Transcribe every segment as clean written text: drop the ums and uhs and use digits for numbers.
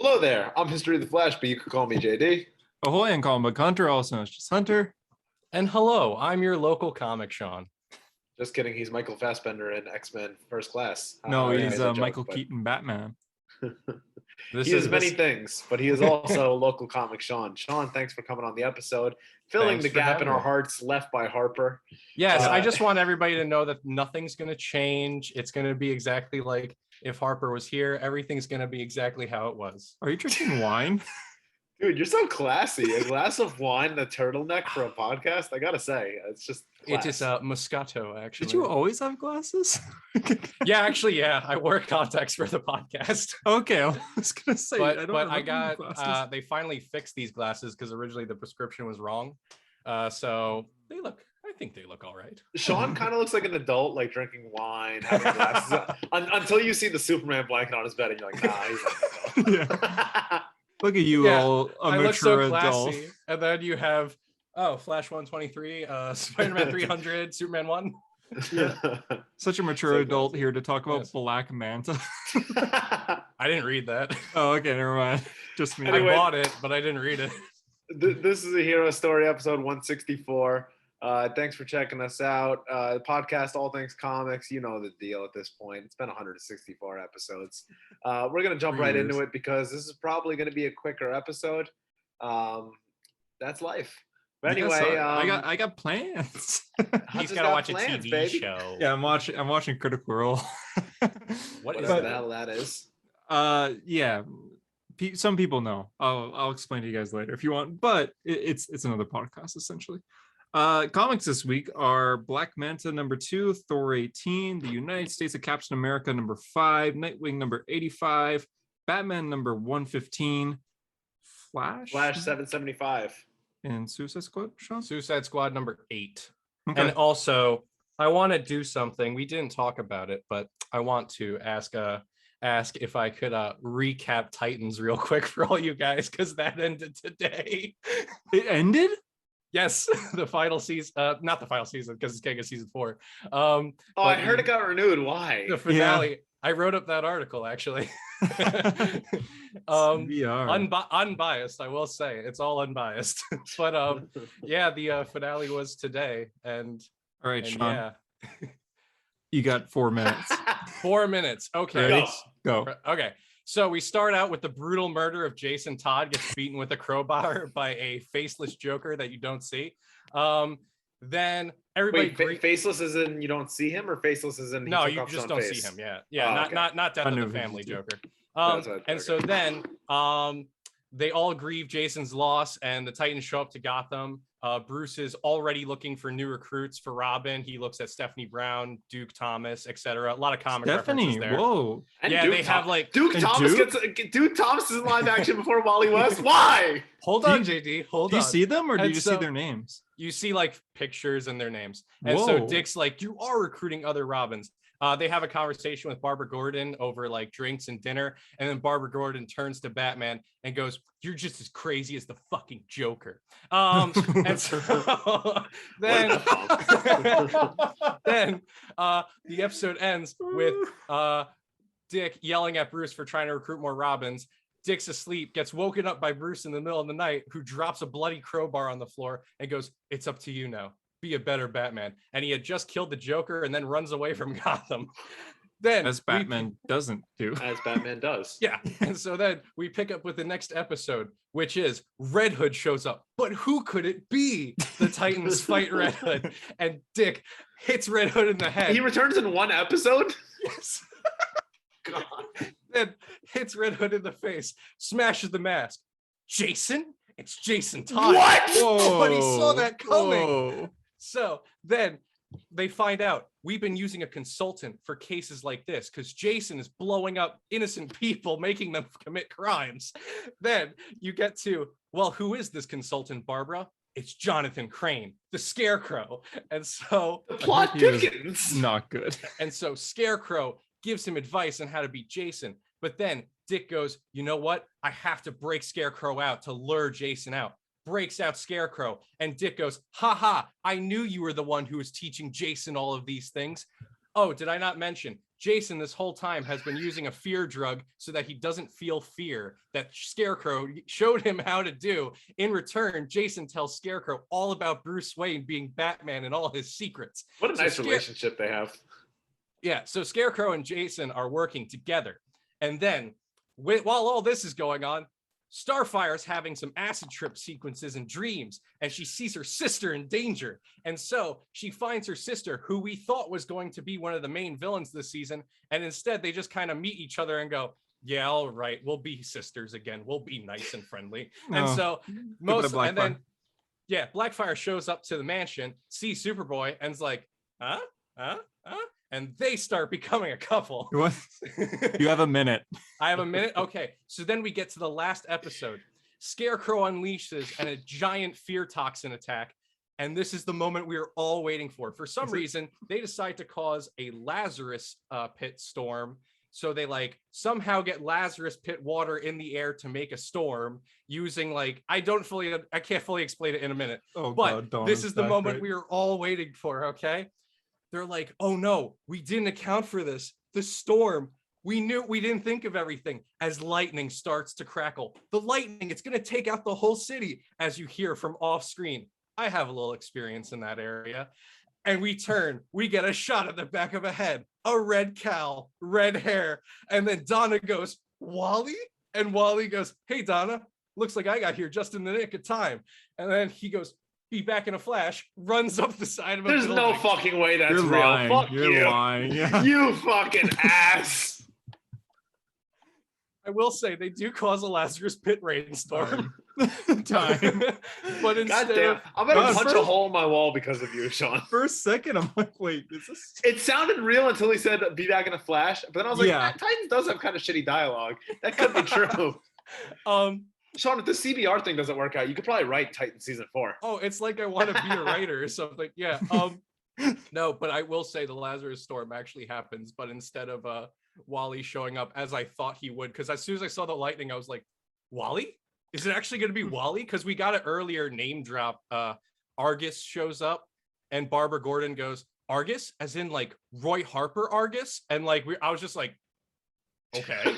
Hello there. I'm History of the Flash, but you can call me JD. Ahoy and comic Hunter, also known as just Hunter. And hello, I'm your local comic Sean. Just kidding. He's Michael Fassbender in X-Men First Class. No, he's joke, Michael but Keaton Batman. he is many things, but he is also local comic Sean. Sean, thanks for coming on the episode, filling Thanks the for gap in having our me. hearts left by Harper. Yes, I just want everybody to know that nothing's going to change. It's going to be exactly like if Harper was here. Everything's going to be exactly how it was. Are you drinking wine? Dude, you're so classy. A glass of wine, the turtleneck for a podcast. I gotta say, it's just class. It is Moscato, actually. Did you always have glasses? Yeah, actually, yeah. I wear contacts for the podcast. Okay, I was gonna say, but I got they finally fixed these glasses because originally the prescription was wrong. So I think they look all right. Sean kind of looks like an adult, like drinking wine, having glasses until you see the Superman blanket on his bed, and you're like, nah, he's not an adult. Yeah. Look at you, all a I look so mature classy. adult. And then you have Flash 123, Spider-Man 300, Superman 1. Yeah. Such a mature So adult classy. here to talk about Yes. Black Manta. I didn't read that. Oh, okay, never mind. Just me. Anyway. I bought it, but I didn't read it. This is a Hero Story episode 164. Thanks for checking us out. The podcast, All Things Comics, you know the deal at this point. It's been 164 episodes. We're going to jump 3 right years. into it because this is probably going to be a quicker episode. That's life. But Yes, anyway, I got plans. He's Hunter's got to watch plans, a TV baby. show. Yeah, I'm watching Critical Role. What is Whatever that? the hell that is. Yeah, some people know. I'll explain to you guys later if you want, but it's another podcast essentially. Comics this week are Black Manta #2, Thor 18, The United States of Captain America #5, Nightwing #85, Batman #115, Flash 775. and Suicide Squad. Sean? Suicide Squad #8. Okay. And also, I want to do something. We didn't talk about it, but I want to ask if I could recap Titans real quick for all you guys, because that ended today. It ended? Yes, the final season, not the final season because it's getting a season 4. I heard it got renewed. Why? The finale. I wrote up that article actually. VR. Unbiased, I will say it's all unbiased. But yeah, the finale was today, and All right, and Sean, yeah, you got 4 minutes. 4 minutes. Okay, Ready? Go. okay. So we start out with the brutal murder of Jason Todd gets beaten with a crowbar by a faceless Joker that you don't see. Then everybody. Wait, faceless is in you don't see him, or faceless is in he No, took you off his just own don't face? see him. Yeah, Oh, not okay. not Death I of knew the he Family was- Joker. That's what I And thought. so then they all grieve Jason's loss, and the Titans show up to Gotham. Bruce is already looking for new recruits for Robin. He looks at Stephanie Brown, Duke Thomas, etc. A lot of comic Stephanie, references there. whoa. And Yeah, Duke they have, like- Duke and Thomas Duke? Duke Thomas is in live action before Wally West. Why? Hold Do on, you- JD. Hold Do you on. see them or do you And just see so- their names? You see like pictures and their names. And so Whoa. Dick's like, you are recruiting other Robins. They have a conversation with Barbara Gordon over like drinks and dinner. And then Barbara Gordon turns to Batman and goes, you're just as crazy as the fucking Joker. And so then, then the episode ends with Dick yelling at Bruce for trying to recruit more Robins. Dick's asleep, gets woken up by Bruce in the middle of the night, who drops a bloody crowbar on the floor and goes, it's up to you now. Be a better Batman. And he had just killed the Joker and then runs away from Gotham. Then As Batman doesn't do. As Batman does. Yeah. And so then we pick up with the next episode, which is Red Hood shows up. But who could it be? The Titans fight Red Hood. And Dick hits Red Hood in the head. He returns in one episode? Yes. God. Then hits Red Hood in the face, smashes the mask. Jason? It's Jason Todd. What? Nobody saw that coming. Whoa. So then they find out we've been using a consultant for cases like this because Jason is blowing up innocent people, making them commit crimes. Then you get to, well, who is this consultant, Barbara? It's Jonathan Crane, the Scarecrow. And so The plot He is thickens. Not good. And so Scarecrow gives him advice on how to beat Jason. But then Dick goes, you know what? I have to break Scarecrow out to lure Jason out. Breaks out Scarecrow. And Dick goes, haha, I knew you were the one who was teaching Jason all of these things. Oh, did I not mention Jason this whole time has been using a fear drug so that he doesn't feel fear that Scarecrow showed him how to do. In return, Jason tells Scarecrow all about Bruce Wayne being Batman and all his secrets. What a nice relationship they have. Yeah, so Scarecrow and Jason are working together. And then, while all this is going on, Starfire's having some acid trip sequences and dreams, and she sees her sister in danger. And so she finds her sister, who we thought was going to be one of the main villains this season. And instead, they just kind of meet each other and go, yeah, all right, we'll be sisters again. We'll be nice and friendly. And so Blackfire shows up to the mansion, sees Superboy, and is like, huh? And they start becoming a couple. What? You have a minute. I have a minute? Okay. So then we get to the last episode. Scarecrow unleashes and a giant fear toxin attack. And this is the moment we were all waiting for. For some reason, they decide to cause a Lazarus pit storm. So they somehow get Lazarus pit water in the air to make a storm using I can't fully explain it in a minute. Oh, but God, this is the moment we were all waiting for, okay? They're like, oh no, we didn't account for this. The storm, we didn't think of everything. As lightning starts to crackle. The lightning, it's going to take out the whole city, as you hear from off screen. I have a little experience in that area. And we get a shot at the back of a head, a red cowl, red hair. And then Donna goes, Wally? And Wally goes, hey, Donna, looks like I got here just in the nick of time. And then he goes, be back in a flash, runs up the side of a building. There's no fucking way that's You're real. Lying. Fuck You're you. lying. Yeah. You fucking ass. I will say they do cause a Lazarus pit rainstorm. Time. But instead Goddamn, I'm gonna punch a hole in my wall because of you, Sean. For a second, I'm like, wait, is this? It sounded real until he said be back in a flash. But then I was like, Titans does have kind of shitty dialogue. That could be true. Sean, if the CBR thing doesn't work out, you could probably write Titan season 4. Oh, it's like I want to be a writer or something. Yeah. No, but I will say the Lazarus storm actually happens, but instead of Wally showing up as I thought he would, because as soon as I saw the lightning, I was like, Wally? Is it actually going to be Wally? Because we got an earlier name drop. Argus shows up, and Barbara Gordon goes, Argus? As in Roy Harper Argus? And I was just like, okay.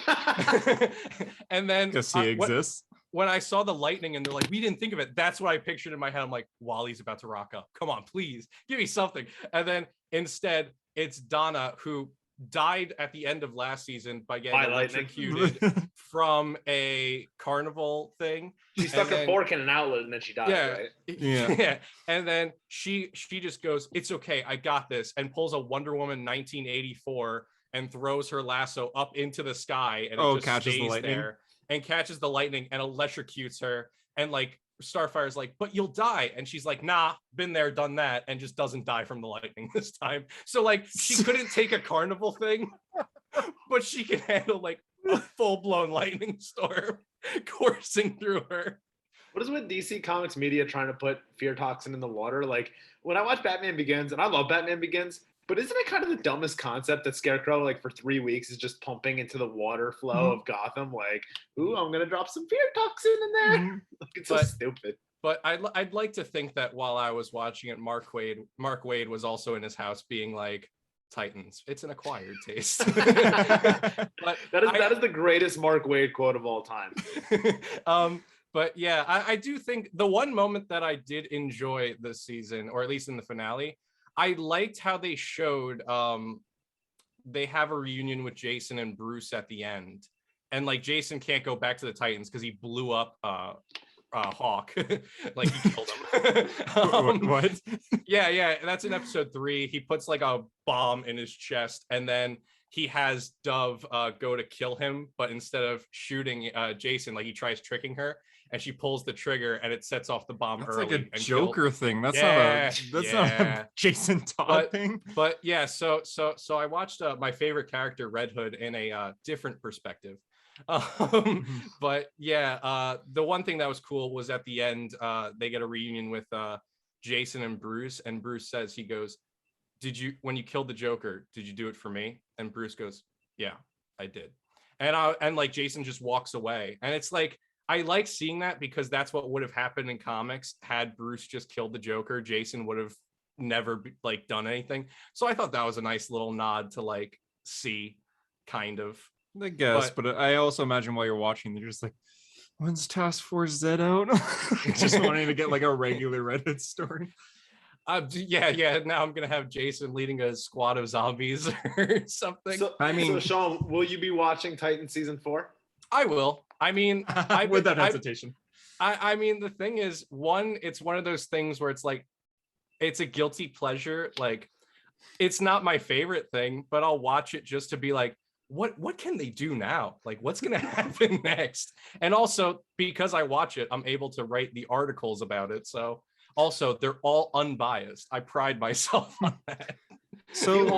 And then because he exists. When I saw the lightning and they're like, we didn't think of it. That's what I pictured in my head. I'm like, Wally's about to rock up. Come on, please give me something. And then instead it's Donna, who died at the end of last season by getting electrocuted from a carnival thing. She stuck a fork in an outlet and then she died, right? Yeah. And then she just goes, it's okay, I got this, and pulls a Wonder Woman 1984 and throws her lasso up into the sky, and it just stays there and catches the lightning and electrocutes her. And Starfire's like, but you'll die. And she's like, nah, been there, done that, and just doesn't die from the lightning this time. So she couldn't take a carnival thing, but she can handle a full-blown lightning storm coursing through her. What is with DC Comics media trying to put fear toxin in the water? When I watch Batman Begins, and I love Batman Begins, but isn't it kind of the dumbest concept that Scarecrow, for 3 weeks, is just pumping into the water flow of Gotham? Ooh, I'm gonna drop some fear toxin in there. It's so stupid. But I'd like to think that while I was watching it, Mark Waid was also in his house being like, Titans, it's an acquired taste. But that is the greatest Mark Waid quote of all time. But yeah, I do think the one moment that I did enjoy this season, or at least in the finale, I liked how they showed they have a reunion with Jason and Bruce at the end. And Jason can't go back to the Titans because he blew up Hawk. He killed him. What? Yeah. That's in episode 3. He puts a bomb in his chest, and then he has Dove go to kill him, but instead of shooting Jason, he tries tricking her, and she pulls the trigger, and it sets off the bomb that's early. Like a Joker thing. That's not a Jason Todd thing. But yeah, so I watched my favorite character, Red Hood, in a different perspective. But yeah, the one thing that was cool was at the end, they get a reunion with Jason and Bruce says, he goes, when you killed the Joker, did you do it for me? And Bruce goes, yeah, I did. And Jason just walks away, and it's I like seeing that, because that's what would have happened in comics had Bruce just killed the Joker. Jason would have never like done anything. So I thought that was a nice little nod to like see, kind of. I guess, but I also imagine while you're watching, they're just like, when's Task Force Z out? Just wanting to get like a regular Reddit story. Yeah. Now I'm gonna have Jason leading a squad of zombies or something. So, I mean- so Sean, will you be watching Titan season 4? I will. I mean, Without hesitation. I mean, the thing is, it's one of those things where it's like, it's a guilty pleasure. Like, it's not my favorite thing, but I'll watch it just to be like, what can they do now? Like, what's gonna happen next? And also, because I watch it, I'm able to write the articles about it. So also, they're all unbiased. I pride myself on that. So the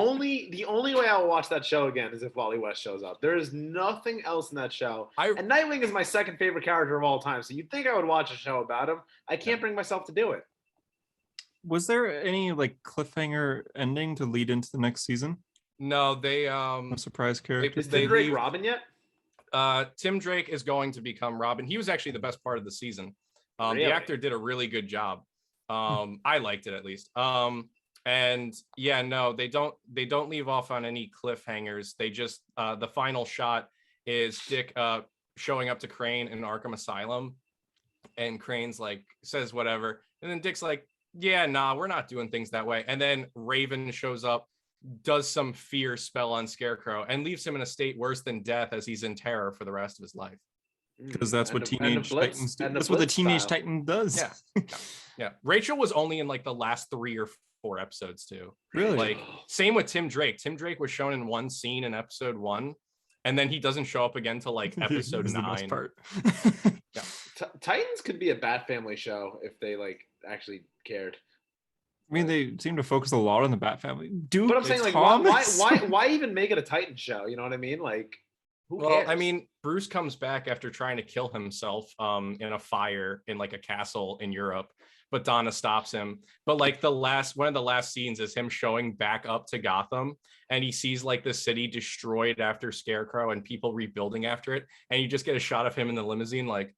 only way I'll watch that show again is if Wally West shows up. There is nothing else in that show. And Nightwing is my second favorite character of all time. So you'd think I would watch a show about him. I can't bring myself to do it. Was there any like cliffhanger ending to lead into the next season? No, they No surprise character. Is Tim Drake Robin yet? Tim Drake is going to become Robin. He was actually the best part of the season. Really? The actor did a really good job. I liked it at least. And yeah, no, they don't leave off on any cliffhangers. They just the final shot is Dick showing up to Crane in Arkham Asylum, and Crane's like says whatever, and then Dick's like, yeah, nah, we're not doing things that way. And then Raven shows up, does some fear spell on Scarecrow, and leaves him in a state worse than death as he's in terror for the rest of his life. Because that's what Teenage Titans do. That's what the Teenage Titan does. Yeah. Rachel was only in like the last 3 or 4 episodes too. Really? Like, same with Tim Drake. Tim Drake was shown in one scene in episode 1, and then he doesn't show up again till like episode 9. The best part. Yeah. Titans could be a Bat Family show if they like actually cared. I mean, they seem to focus a lot on the Bat Family. Dude, but I'm saying, like, why even make it a Titan show? You know what I mean? Like, who cares? I mean, Bruce comes back after trying to kill himself in a fire in like a castle in Europe, but Donna stops him. But like one of the last scenes is him showing back up to Gotham, and he sees like the city destroyed after Scarecrow and people rebuilding after it, and you just get a shot of him in the limousine, like.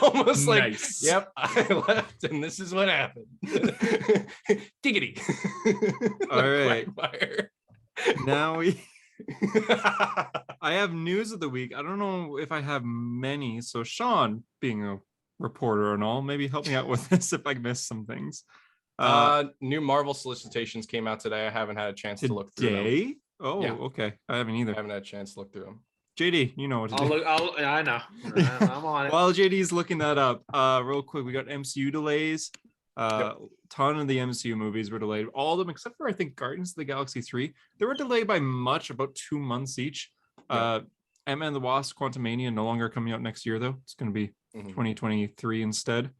Almost like, nice. Yep, I left and this is what happened. Giggity. All right. Now I have news of the week. I don't know if I have many. So Sean, being a reporter and all, maybe help me out with this if I missed some things. New Marvel solicitations came out today. I haven't had a chance to look through them. Oh, yeah. Okay. I haven't either. I haven't had a chance to look through them. JD, you know what to do. I know. I'm on it. While JD's looking that up, real quick, we got MCU delays. Ton of the MCU movies were delayed. All of them, except for I think Guardians of the Galaxy 3. They were delayed by much, about 2 months each. Ant-Man and the Wasp: Quantumania no longer coming out next year though. It's going to be 2023 instead.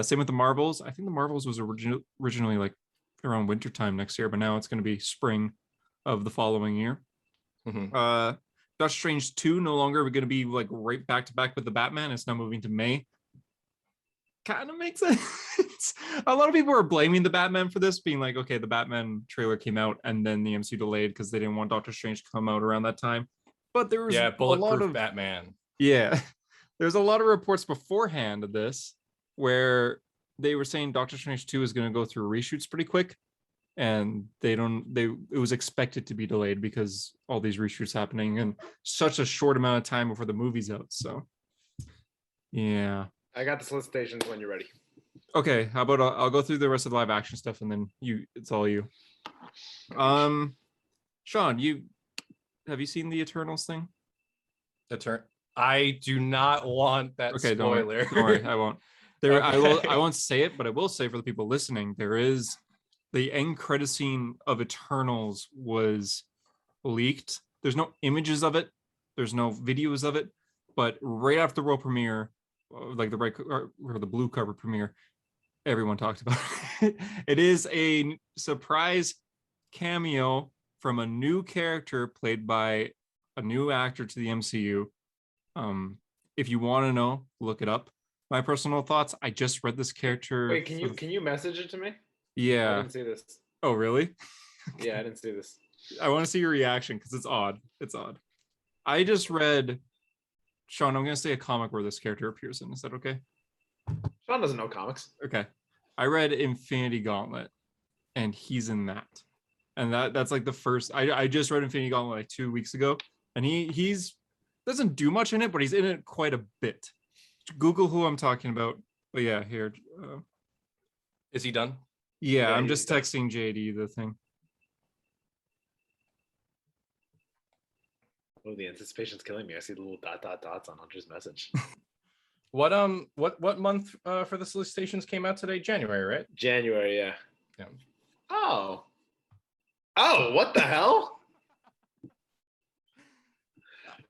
Same with the Marvels. I think the Marvels was originally like around wintertime next year, but now it's going to be spring of the following year. Doctor Strange 2 no longer going to be like right back to back with the Batman. It's now moving to May. Kind of makes sense. A lot of people are blaming the Batman for this, being like, okay, the Batman trailer came out and then the MCU delayed because they didn't want Doctor Strange to come out around that time. But there was bulletproof a lot of Batman. Yeah, there's a lot of reports beforehand of this where they were saying Doctor Strange 2 is going to go through reshoots pretty quick. And it was expected to be delayed because all these reshoots happening in such a short amount of time before the movie's out. So yeah, I got the solicitations when you're ready. Okay, how about I'll go through the rest of the live action stuff and then it's all you. Sean, have you seen the Eternals thing? I do not want that spoiler. Don't worry, I won't. I won't say it, but I will say for the people listening, there is the end credit scene of Eternals was leaked. There's no images of it. There's no videos of it. But right after the world premiere, like the red or the blue cover premiere, everyone talked about it. It is a surprise cameo from a new character played by a new actor to the MCU. If you want to know, look it up. My personal thoughts, I just read this character. Wait, can you message it to me? Yeah. I didn't see this. Oh, really? Yeah, I didn't see this. I want to see your reaction because it's odd. It's odd. I just read, Sean, I'm going to say a comic where this character appears in. Is that okay? Sean doesn't know comics. Okay. I read Infinity Gauntlet, and he's in that. And that's like the first. I just read Infinity Gauntlet like 2 weeks ago, and he's doesn't do much in it, but he's in it quite a bit. Google who I'm talking about. But yeah, here. Is he done? Yeah, I'm just texting JD the thing. Oh, the anticipation's killing me. I see the little dots on Hunter's message. What month for the solicitations came out today? January, right? January, yeah. Yeah. Oh, what the hell?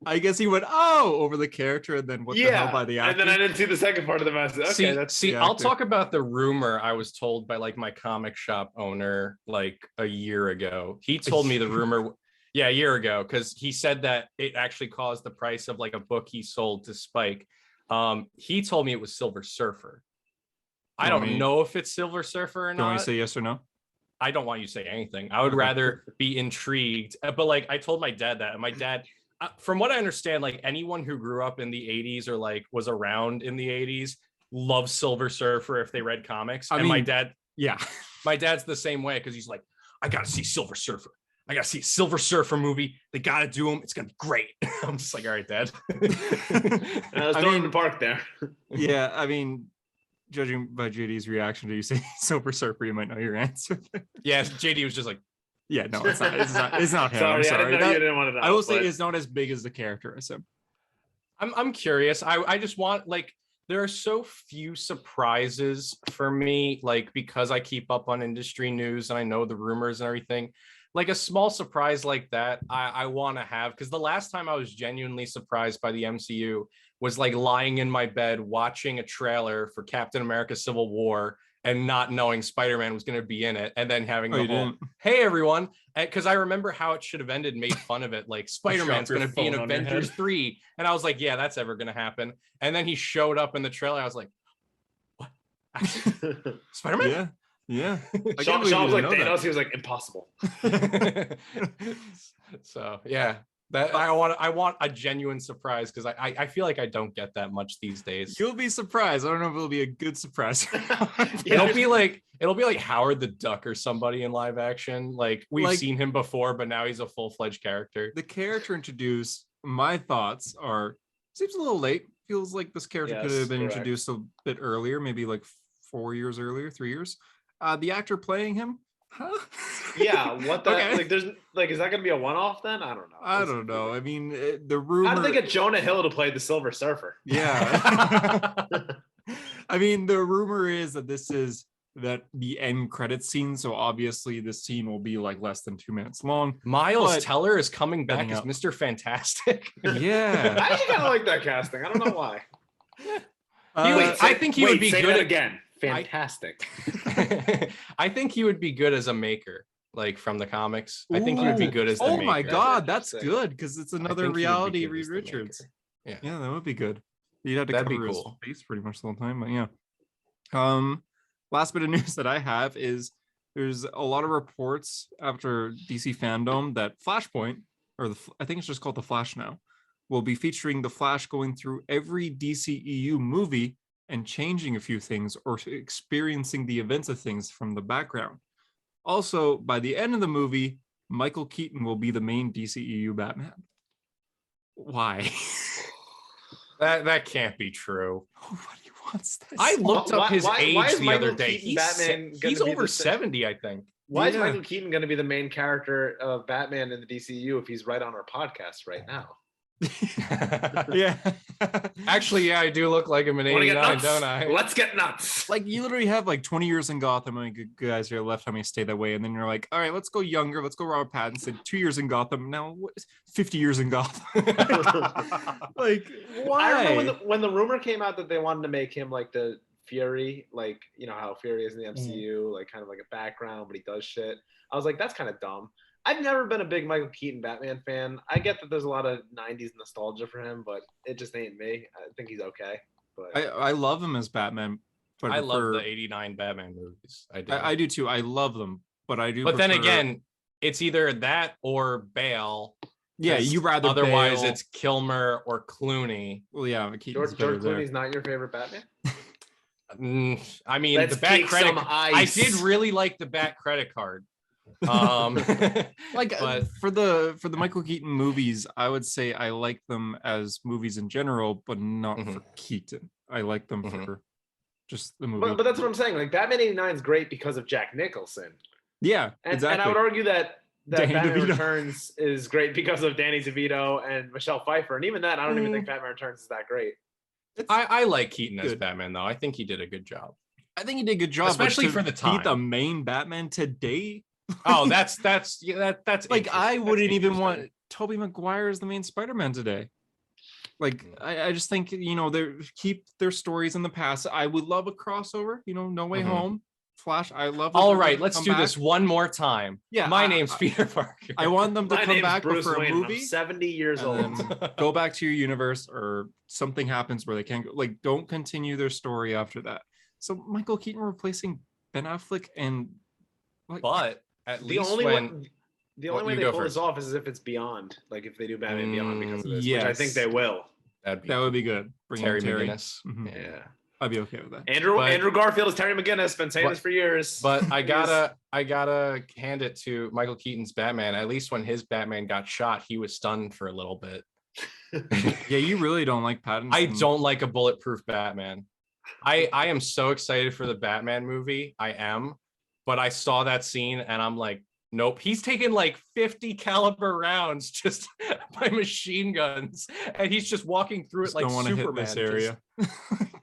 I guess he went over the character, and then what the hell by the actor. And then I didn't see the second part of the message. Okay, see, I'll talk about the rumor I was told by like my comic shop owner like a year ago. He told me the rumor, a year ago, because he said that it actually caused the price of like a book he sold to spike. He told me it was Silver Surfer. I don't know if it's Silver Surfer or not. Do you want me to say yes or no? I don't want you to say anything. I would rather be intrigued. But like I told my dad that, and my dad, from what I understand, like anyone who grew up in the 80s or like was around in the 80s loves Silver Surfer if they read comics. My dad, my dad's the same way, because he's like, I gotta see Silver Surfer. I gotta see a Silver Surfer movie. They gotta do them. It's gonna be great. I'm just like, all right, Dad. I was throwing the park there. Yeah, I mean, judging by JD's reaction to you saying Silver Surfer, you might know your answer. Yeah, JD was just like, yeah, no, it's not him. Sorry, I'm sorry. I didn't know you didn't want to know. I will say it's not as big as the character as him. I'm curious. I just want, like, there are so few surprises for me, like, because I keep up on industry news and I know the rumors and everything. Like a small surprise like that, I want to have, because the last time I was genuinely surprised by the MCU was like lying in my bed watching a trailer for Captain America Civil War and not knowing Spider-Man was going to be in it, and then having the whole, hey everyone, because I remember how it should have ended, made fun of it, like Spider-Man's going to be in Avengers 3, and I was like, yeah, that's ever going to happen. And then he showed up in the trailer. I was like, what? Spider-Man? Yeah. Sean was like Thanos. He was like, impossible. So yeah, that I want a genuine surprise, because I feel like I don't get that much these days. You'll be surprised. I don't know if it'll be a good surprise. It'll be like Howard the Duck or somebody in live action. Like we've seen him before, but now he's a full-fledged character. The character introduced, my thoughts are, seems a little late. Feels like this character could have been introduced a bit earlier, maybe like 4 years earlier, 3 years. The actor playing him, huh? Yeah, what the like? There's like, is that gonna be a one-off then? I don't know. I don't know. I mean, the rumor. How did they get Jonah Hill to play the Silver Surfer? Yeah. I mean, the rumor is that this is the end credit scene. So obviously, this scene will be like less than 2 minutes long. Miles Teller is coming back as Mr. Fantastic. Yeah, I actually kind of like that casting. I don't know why. I think he would be good again. Fantastic. I think he would be good as a maker, like from the comics. I think he would be good as the maker. Oh my god, that's good, because it's another reality Reed Richards. Yeah, that would be good. You'd have to cover his face pretty much the whole time, but yeah. Last bit of news that I have is there's a lot of reports after DC Fandom that Flashpoint, or I think it's just called The Flash now, will be featuring the Flash going through every DCEU movie and changing a few things or experiencing the events of things from the background. Also, by the end of the movie, Michael Keaton will be the main DCEU Batman. Why? That can't be true. Nobody wants this. I looked up his age the other day. He's over 70, I think. Why is Michael Keaton going to be the main character of Batman in the DCU if he's right on our podcast right now? Yeah. Actually, yeah, I do look like him in 89, don't I? Let's get nuts. Like, you literally have like 20 years in Gotham, and good guys here left how many stay that way, and then you're like, all right, let's go younger, let's go Robert Pattinson. 2 years in Gotham, now 50 years in Gotham. Like, why? I remember when the rumor came out that they wanted to make him like the Fury, like, you know how Fury is in the MCU, like kind of like a background, but he does shit. I was like, that's kind of dumb. I've never been a big Michael Keaton Batman fan. I get that there's a lot of 90s nostalgia for him, but it just ain't me. I think he's okay. But I love him as Batman. But I love the 89 Batman movies. I do too. I love them, but I do. But then again, it's either that or Bale. Yeah, you rather. Otherwise, Bale. It's Kilmer or Clooney. Well, yeah, George Clooney's not your favorite Batman? I mean, Let's the Bat kick credit. some I ice. did really like the Bat credit card. Like but for the Michael Keaton movies, I would say I like them as movies in general, but not for Keaton. I like them for just the movie. But that's what I'm saying. Like Batman '89 is great because of Jack Nicholson. Yeah, And exactly. I would argue that Danny Batman DeVito. Returns is great because of Danny DeVito and Michelle Pfeiffer. And even that, I don't even think Batman Returns is that great. I like Keaton as good. Batman, though. I think he did a good job. I think he did a good job, especially but for the be time. the main Batman today. Oh, that's like I wouldn't even want interesting. Tobey Maguire as the main Spider-Man today. Like I just think they keep their stories in the past. I would love a crossover. No Way Home, Flash. I love. All right, let's do this one more time. Yeah, my name's Peter Parker. I want them to My come name's back Bruce for a Wayne, movie. I'm 70 years old. Go back to your universe, or something happens where they can't go. Like, don't continue their story after that. So Michael Keaton replacing Ben Affleck and but at the least only when the only way they pull this off is if it's Beyond, like if they do Batman Beyond because of this, which I think they will. That would be good. Bring Terry in Terry McGinnis. Yeah, I'd be okay with that. Andrew Garfield is Terry McGinnis. Been saying this for years. But I gotta hand it to Michael Keaton's Batman. At least when his Batman got shot, he was stunned for a little bit. Yeah, you really don't like Pattinson. I don't like a bulletproof Batman. I am so excited for the Batman movie. I am, but I saw that scene and I'm like, nope. He's taken like 50 caliber rounds just by machine guns, and he's just walking through it like Superman. Hit this area.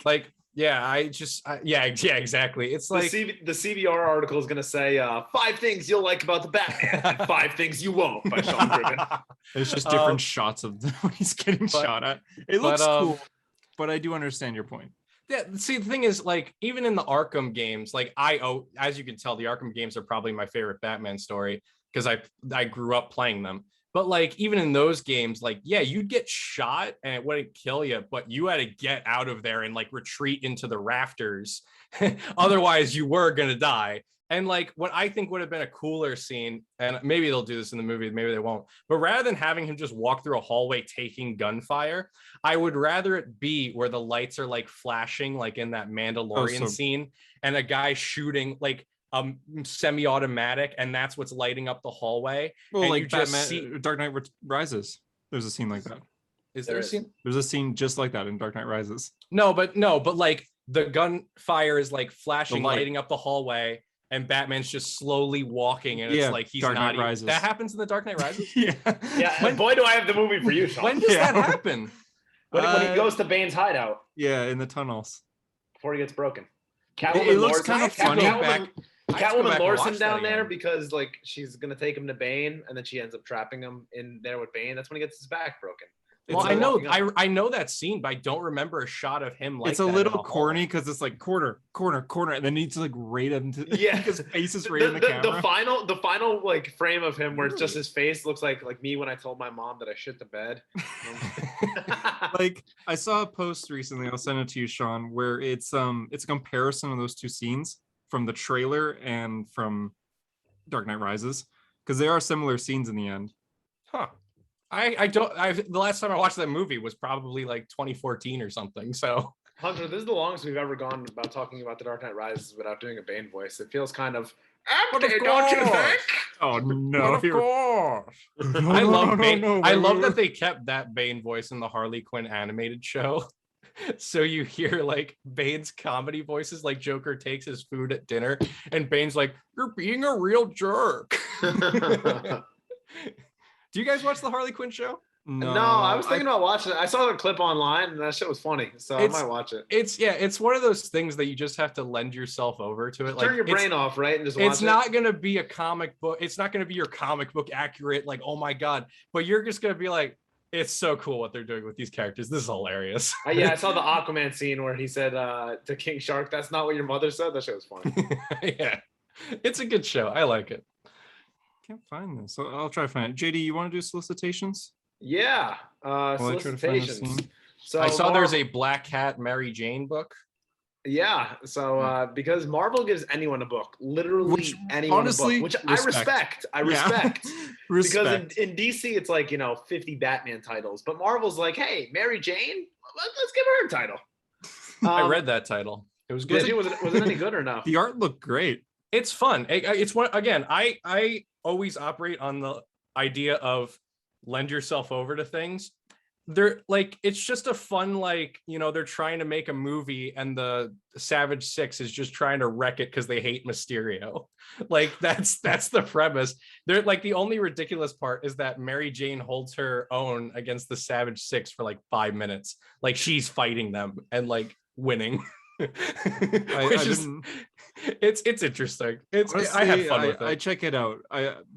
Like, yeah, exactly. It's like the CBR article is gonna say 5 things you'll like about the Batman and 5 things you won't by Sean Griffin. There's just different shots of when he's getting shot at. It looks cool, but I do understand your point. Yeah, see, the thing is, like, even in the Arkham games, like as you can tell, the Arkham games are probably my favorite Batman story because I grew up playing them. But like, even in those games, like, yeah, you'd get shot and it wouldn't kill you, but you had to get out of there and like retreat into the rafters. Otherwise, you were gonna die. And like, what I think would have been a cooler scene, and maybe they'll do this in the movie, maybe they won't, but rather than having him just walk through a hallway taking gunfire, I would rather it be where the lights are like flashing, like in that Mandalorian scene, and a guy shooting like semi-automatic, and that's what's lighting up the hallway. Well, and like you Batman, just see... Dark Knight Rises. There's a scene like that. Is there a scene? There's a scene just like that in Dark Knight Rises. No, but like the gunfire is like flashing, lighting up the hallway. And Batman's just slowly walking, and it's like he's Dark not Knight Rises. That happens in the Dark Knight Rises. Yeah. Boy, do I have the movie for you, Sean. When does that happen? When he goes to Bane's hideout. Yeah, in the tunnels before he gets broken. It looks kind of funny. Catwoman lures him down there because like she's gonna take him to Bane, and then she ends up trapping him in there with Bane. That's when he gets his back broken. Well, I know that scene, but I don't remember a shot of him like it's a little corny because it's like corner, and then he's like right into his face is right in the camera. The final like frame of him where it's just his face looks like me when I told my mom that I shit the bed. Like I saw a post recently, I'll send it to you, Sean, where it's a comparison of those two scenes from the trailer and from Dark Knight Rises, because there are similar scenes in the end. Huh. The last time I watched that movie was probably like 2014 or something. So Hunter, this is the longest we've ever gone about talking about the Dark Knight Rises without doing a Bane voice. It feels kind of empty, don't you think? Oh no! Of course. I love Bane. I love that they kept that Bane voice in the Harley Quinn animated show. So you hear like Bane's comedy voices, like Joker takes his food at dinner, and Bane's like, "You're being a real jerk." Do you guys watch the Harley Quinn show? No, I was thinking about watching it. I saw the clip online, and that shit was funny, so I might watch it. It's one of those things that you just have to lend yourself over to it. Turn your brain off, right, and just watch it. It's not gonna be a comic book. It's not gonna be your comic book accurate, like, oh my god. But you're just gonna be like, it's so cool what they're doing with these characters. This is hilarious. Yeah, I saw the Aquaman scene where he said to King Shark, "That's not what your mother said." That shit was funny. Yeah, it's a good show. I like it. Can't find this. I'll try to find it. JD, you want to do solicitations? Yeah, solicitations. So I saw there's a Black Hat Mary Jane book. Yeah, so because Marvel gives anyone a book, literally anyone honestly, a book, which I respect. Because in DC it's like 50 Batman titles, but Marvel's like, hey, Mary Jane, let's give her a title. I read that title. It was Was good. it any good or no? The art looked great. It's fun. It's one again. I always operate on the idea of lend yourself over to things. They're like, it's just a fun, like, you know, they're trying to make a movie and the Savage Six is just trying to wreck it because they hate Mysterio. Like that's the premise. They're like, the only ridiculous part is that Mary Jane holds her own against the Savage Six for like 5 minutes. Like she's fighting them and like winning. It's interesting. Honestly, I had fun with it. I check it out.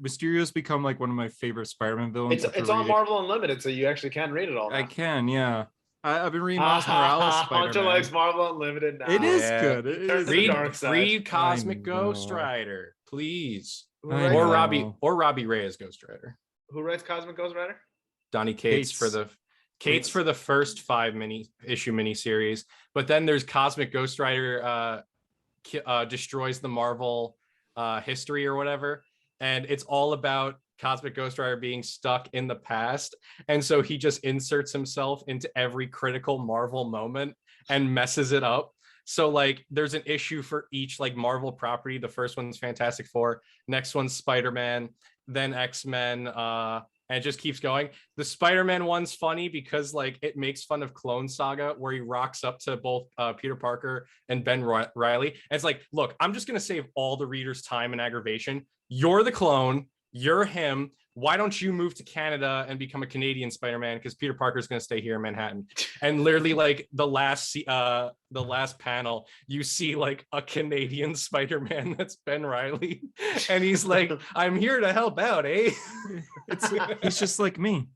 Mysterio's become like one of my favorite Spider-Man villains. It's on Marvel Unlimited, so you actually can read it all now. I can, yeah. I've been reading Miles Morales Spider-Man. Hunter likes Marvel Unlimited now. It is good. It is read Cosmic Ghost Rider, please. Or Robbie Ray as Ghost Rider. Who writes Cosmic Ghost Rider? Donny Cates for the first 5 issue miniseries, but then there's Cosmic Ghost Rider destroys the Marvel history or whatever, and it's all about Cosmic Ghost Rider being stuck in the past, and so he just inserts himself into every critical Marvel moment and messes it up. So like there's an issue for each like Marvel property. The first one's Fantastic Four, next one's Spider-Man, then X-Men, and it just keeps going. The Spider-Man one's funny because like it makes fun of Clone Saga, where he rocks up to both Peter Parker and Ben Reilly. And it's like, look, I'm just going to save all the readers' time and aggravation. You're the clone. You're him. Why don't you move to Canada and become a Canadian Spider-Man? Because Peter Parker's going to stay here in Manhattan. And literally, like the last panel, you see like a Canadian Spider-Man that's Ben Reilly, and he's like, "I'm here to help out, eh?" It's just like me.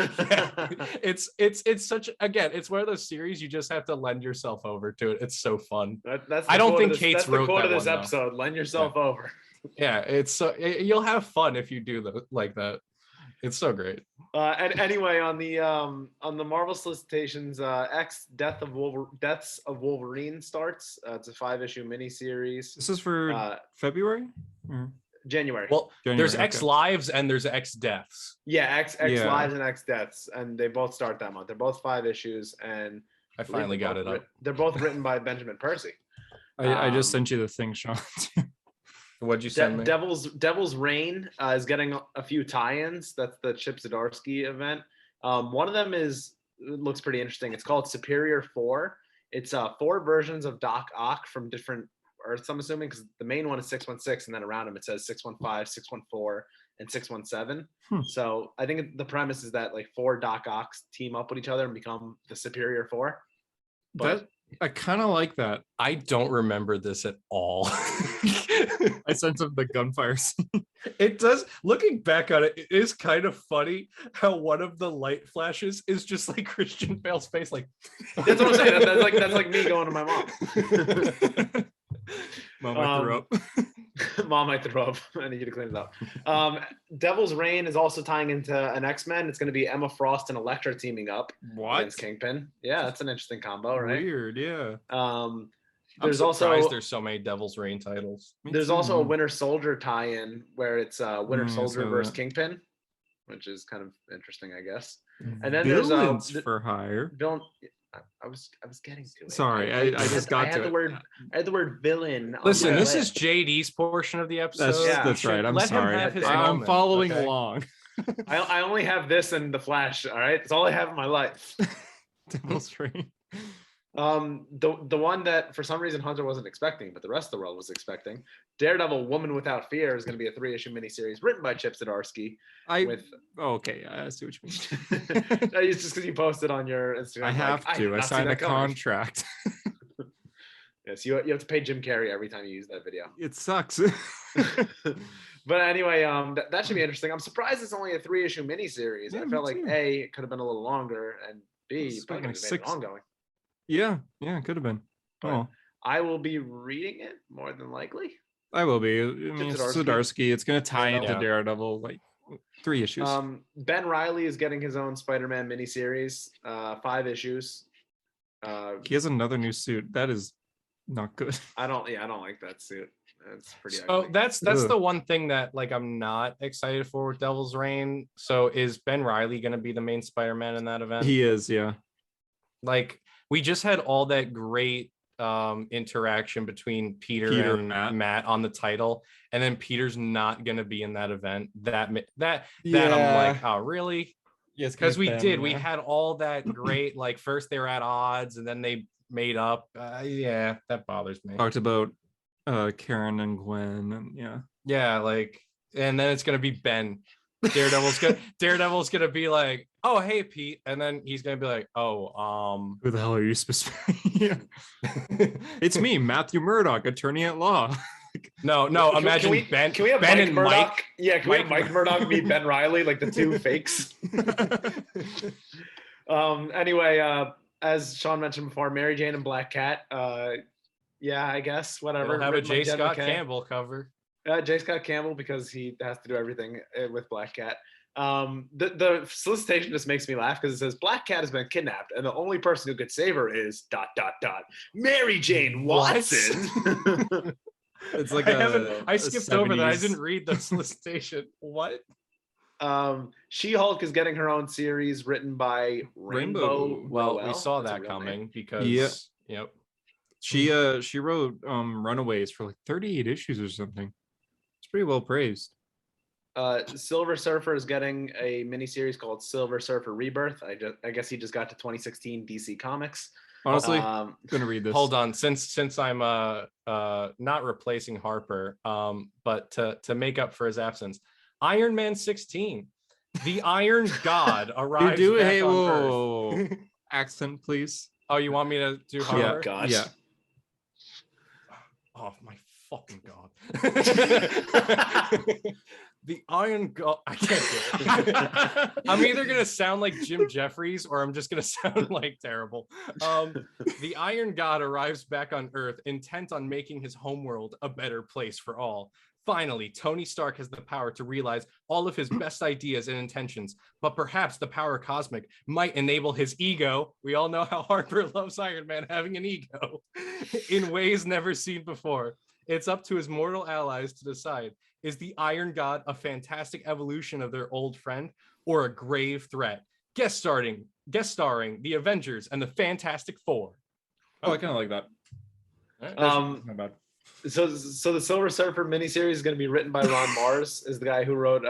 Yeah. It's such, again, it's one of those series you just have to lend yourself over to it. It's so fun. I don't think Kate's wrote that one. That's the quote of this episode. Lend yourself over. Yeah, it's so you'll have fun if you do like that. It's so great. And anyway, on the Marvel solicitations, X Deaths of Wolverine starts. It's a 5-issue miniseries. This is for February? January. Well, January, there's X Lives and there's X Deaths. Yeah, X Lives and X Deaths, and they both start that month. They're both 5 issues, and I finally got it up. They're both written by Benjamin Percy. I just sent you the thing, Sean. What'd you send me? Devil's Reign is getting a few tie-ins. That's the Chip Zdarsky event. One of them looks pretty interesting. It's called Superior 4. It's 4 versions of Doc Ock from different Earths, I'm assuming, because the main one is 616, and then around him it says 615, 614, and 617. So I think the premise is that like 4 Doc Ocks team up with each other and become the Superior 4. But I kind of like that. I don't remember this at all. I sent him the gunfire scene. It does. Looking back on it, it is kind of funny how one of the light flashes is just like Christian Bale's face. Like that's what I'm saying. That's like me going to my mom. Mom might throw up. Mom might throw up. I need you to clean it up. Devil's Reign is also tying into an X-Men. It's going to be Emma Frost and Elektra teaming up against Kingpin. Yeah, that's an interesting combo, right? Weird, yeah. There's also there's so many Devil's Reign titles. There's also a Winter Soldier tie-in where it's Winter Soldier versus Kingpin, which is kind of interesting, I guess. And then Villains for hire. I was getting to it. Sorry, I just got to it. I had the word villain. Listen, this is JD's portion of the episode. That's right. I'm sorry. I'm following along. I only have this and the Flash. All right, it's all I have in my life. Devil's Reign. The one that for some reason Hunter wasn't expecting, but the rest of the world was expecting. Daredevil Woman Without Fear is going to be a 3-issue miniseries written by Chip Zdarsky. Okay, I see what you mean. It's just because you posted on your Instagram. I have to. I signed a contract. Yes, you have to pay Jim Carrey every time you use that video. It sucks. But anyway, that should be interesting. I'm surprised it's only a 3-issue miniseries. I felt like A, it could have been a little longer, and B, it probably could have been ongoing. Yeah, it could have been. But I will be reading it more than likely. I will be. I mean, Zdarsky. It's going to tie into Daredevil, like 3 issues. Ben Reilly is getting his own Spider-Man miniseries, 5 issues. He has another new suit. That is not good. I don't like that suit. It's pretty. So that's the one thing that like I'm not excited for with Devil's Reign. So is Ben Reilly going to be the main Spider-Man in that event? He is, yeah. Like we just had all that great interaction between Peter and Matt on the title, and then Peter's not gonna be in that event. That I'm like, oh really? Yes, because we had all that great, like first they were at odds and then they made up. Yeah, that bothers me. Talked about Karen and Gwen, and yeah, like, and then it's gonna be Ben. Daredevil's gonna be like, oh hey Pete, and then he's gonna be like, oh who the hell are you supposed to be? It's me, Matthew Murdoch, attorney at law. No, imagine Ben. Can we have Ben Mike and Murdoch? Mike? Yeah, can we have Mike Murdoch meet Ben Reilly, like the two fakes? Anyway, as Sean mentioned before, Mary Jane and Black Cat. Yeah, I guess whatever. We'll have a Written by J. Jed Scott McKay. Campbell cover. J. Scott Campbell, because he has to do everything with Black Cat. The solicitation just makes me laugh because it says Black Cat has been kidnapped and the only person who could save her is ... Mary Jane Watson. It's like I skipped 70s. over that. I didn't read the solicitation. What? She-Hulk is getting her own series written by Rainbow. Well, Rowell. we saw That's a that real coming name. because yep. She wrote Runaways for like 38 issues or something. It's pretty well praised. Silver Surfer is getting a miniseries called Silver Surfer Rebirth. I guess he just got to 2016 DC Comics. Honestly, I'm gonna read this. Hold on, since I'm not replacing Harper, but to make up for his absence, Iron Man 16, the Iron God arrives back on Earth. Accent, please. Oh, you want me to do Harper? Yeah, gosh. Yeah. Oh my fucking god. The Iron God. I can't do it. I'm either gonna sound like Jim Jeffries or I'm just gonna sound like terrible. The Iron God arrives back on Earth, intent on making his homeworld a better place for all. Finally, Tony Stark has the power to realize all of his best ideas and intentions, but perhaps the power cosmic might enable his ego. We all know how Harper loves Iron Man having an ego in ways never seen before. It's up to his mortal allies to decide. Is the Iron God a fantastic evolution of their old friend or a grave threat? Guest starring the Avengers and the Fantastic Four. Oh, I kind of like that. Not bad. So the Silver Surfer miniseries is going to be written by Ron Mars, is the guy who wrote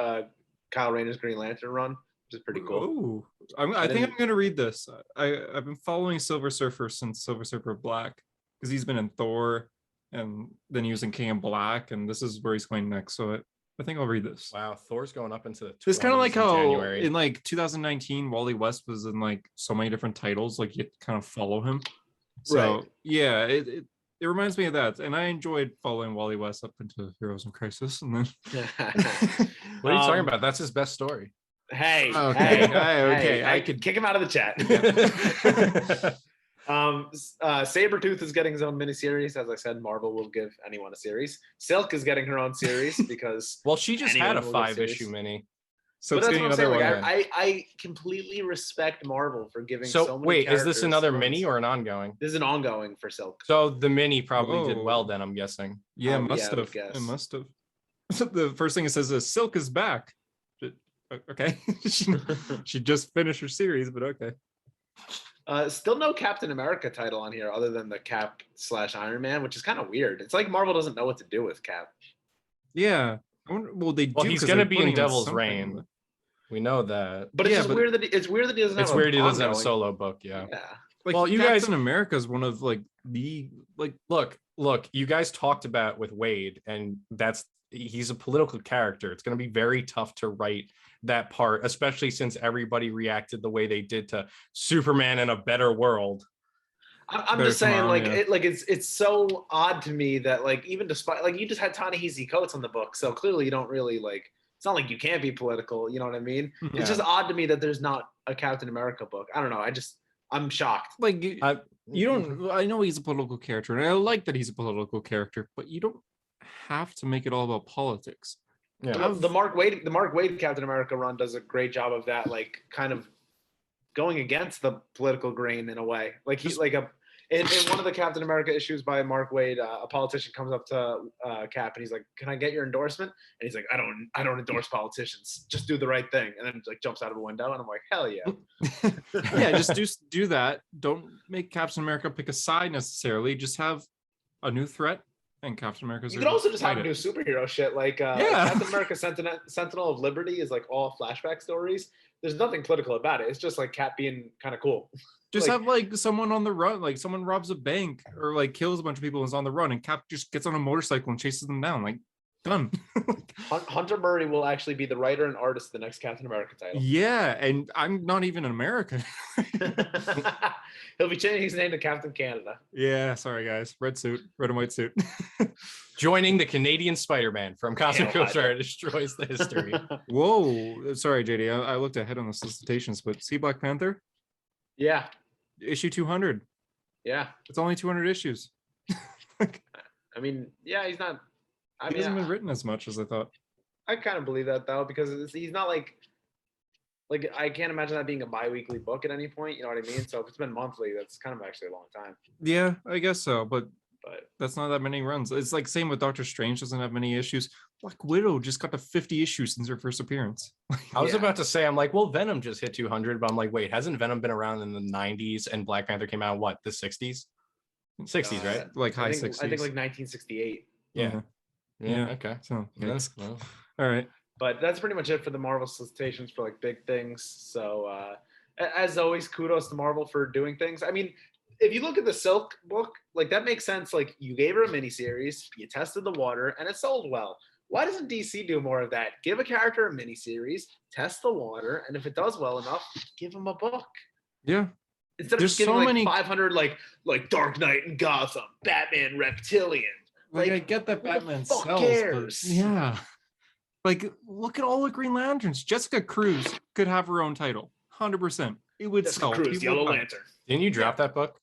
Kyle Rayner's Green Lantern run, which is pretty cool. Ooh. I think I'm going to read this. I've been following Silver Surfer since Silver Surfer Black because he's been in Thor, and then he was in King in Black, and this is where he's going next. So I think I'll read this. Wow, Thor's going up into the 20s. It's kind of like how January. in like 2019, Wally West was in like so many different titles, like you kind of follow him. So Right. yeah, it reminds me of that, and I enjoyed following Wally West up into Heroes in Crisis, and then What are you talking about? That's his best story. Hey, Okay, hey, I I could- could kick him out of the chat. Sabretooth is getting his own miniseries. As I said, Marvel will give anyone a series. Silk is getting her own series because Well, she just had a Anyone will get 5-issue mini. so but it's that's getting what I'm another saying. one. Like, I completely respect Marvel for giving so So many wait, is this characters another their own mini or story. an ongoing? This is an ongoing for Silk. So the mini probably did well Whoa. then, I'm guessing. Yeah, I must would have. guess. It must have. The first thing it says is Silk is back. Okay, she just finished her series, but okay. Still no Captain America title on here other than the Cap/Iron Man, which is kind of weird. It's like Marvel doesn't know what to do with Cap. Yeah. Well, they Well, do. he's 'cause gonna they're be in putting Devil's something, Reign. but- We know that. But it's Yeah, just but- weird that he doesn't have It's weird he doesn't have a ongoing. solo book, yeah. Yeah. Like, Well, you Captain guys- America is one of like the like. Look, you guys talked about with Wade, and he's a political character. It's going to be very tough to write that part, especially since everybody reacted the way they did to Superman in a better world. I'm Better just saying, tomorrow, like, yeah. it's so odd to me that, like, even despite, like, you just had Ta-Nehisi Coates on the book, so clearly you don't really, like, it's not like you can't be political, you know what I mean? Yeah. It's just odd to me that there's not a Captain America book. I don't know. I'm shocked. Like you Mm-hmm. don't. I know he's a political character, and I like that he's a political character, but you don't have to make it all about politics. Yeah. The Mark Waid Captain America run does a great job of that, like, kind of going against the political grain in a way. Like, he's like in one of the Captain America issues by Mark Waid, a politician comes up to Cap and he's like, "Can I get your endorsement?" And he's like, "I don't endorse politicians. Just do the right thing." And then like jumps out of a window, and I'm like, "Hell yeah!" Yeah, just do that. Don't make Captain America pick a side necessarily. Just have a new threat, and Captain America's. You could also just have him fight do superhero shit like Yeah. Captain America Sentinel of Liberty is like all flashback stories. There's nothing political about it. It's just like Cap being kind of cool. Just like- have like someone on the run, like someone robs a bank or like kills a bunch of people and is on the run, and Cap just gets on a motorcycle and chases them down. Like, done. Hunter Murray will actually be the writer and artist of the next Captain America title. Yeah, and I'm not even an American. He'll be changing his name to Captain Canada. Yeah, sorry guys. Red and white suit. Joining the Canadian Spider-Man from Cosmic Hail Ghost Rider destroys the history. Whoa, sorry JD, I looked ahead on the solicitations, but see Black Panther Yeah, issue 200. yeah. It's only 200 issues. I mean, yeah, he's not. I He mean, hasn't been written as much as I thought. I kind of believe that though, because he's not like I can't imagine that being a bi-weekly book at any point. You know what I mean? So if it's been monthly, that's kind of actually a long time. Yeah, I guess so, but But that's not that many runs. It's like same with Doctor Strange, doesn't have many issues. Black Widow just got to 50 issues since her first appearance. I was Yeah. about to say, I'm like, well, Venom just hit 200, but I'm like, wait, hasn't Venom been around in the 90s and Black Panther came out in what, the 60s? 60s, right? Like high I think 60s. like 1968. Yeah. Yeah. Okay. So Yeah, yikes. well. All right. But that's pretty much it for the Marvel solicitations for like big things. So as always, kudos to Marvel for doing things. I mean, if you look at the Silk book, like that makes sense. Like you gave her a miniseries, you tested the water, and it sold well. Why doesn't DC do more of that? Give a character a miniseries, test the water, and if it does well enough, give him a book. Yeah. Instead of There's just giving so like many- 500 like Dark Knight and Gotham, Batman, Reptilian. Like, I Like, get that who the Batman fuck sells, cares? but yeah. Like, look at all the Green Lanterns. Jessica Cruz could have her own title. 100%. It would Jessica sell. Cruz, People Yellow would buy it. Lantern. Didn't you drop that book?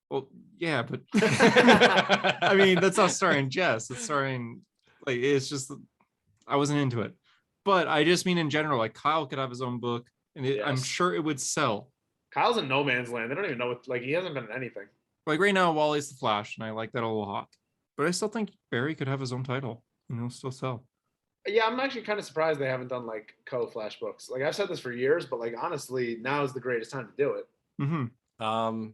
Well, yeah, but I mean, that's not starring Jess. It's starring, like, it's just, I wasn't into it. But I just mean in general, like, Kyle could have his own book, and I'm Yes. sure it would sell. Kyle's in no man's land. They don't even know what, like, he hasn't been in anything. Like, right now, Wally's the Flash, and I like that a lot. But I still think Barry could have his own title, and he'll still sell. Yeah, I'm actually kind of surprised they haven't done like co-Flash books. Like I've said this for years, but like honestly, now is the greatest time to do it. Mm-hmm.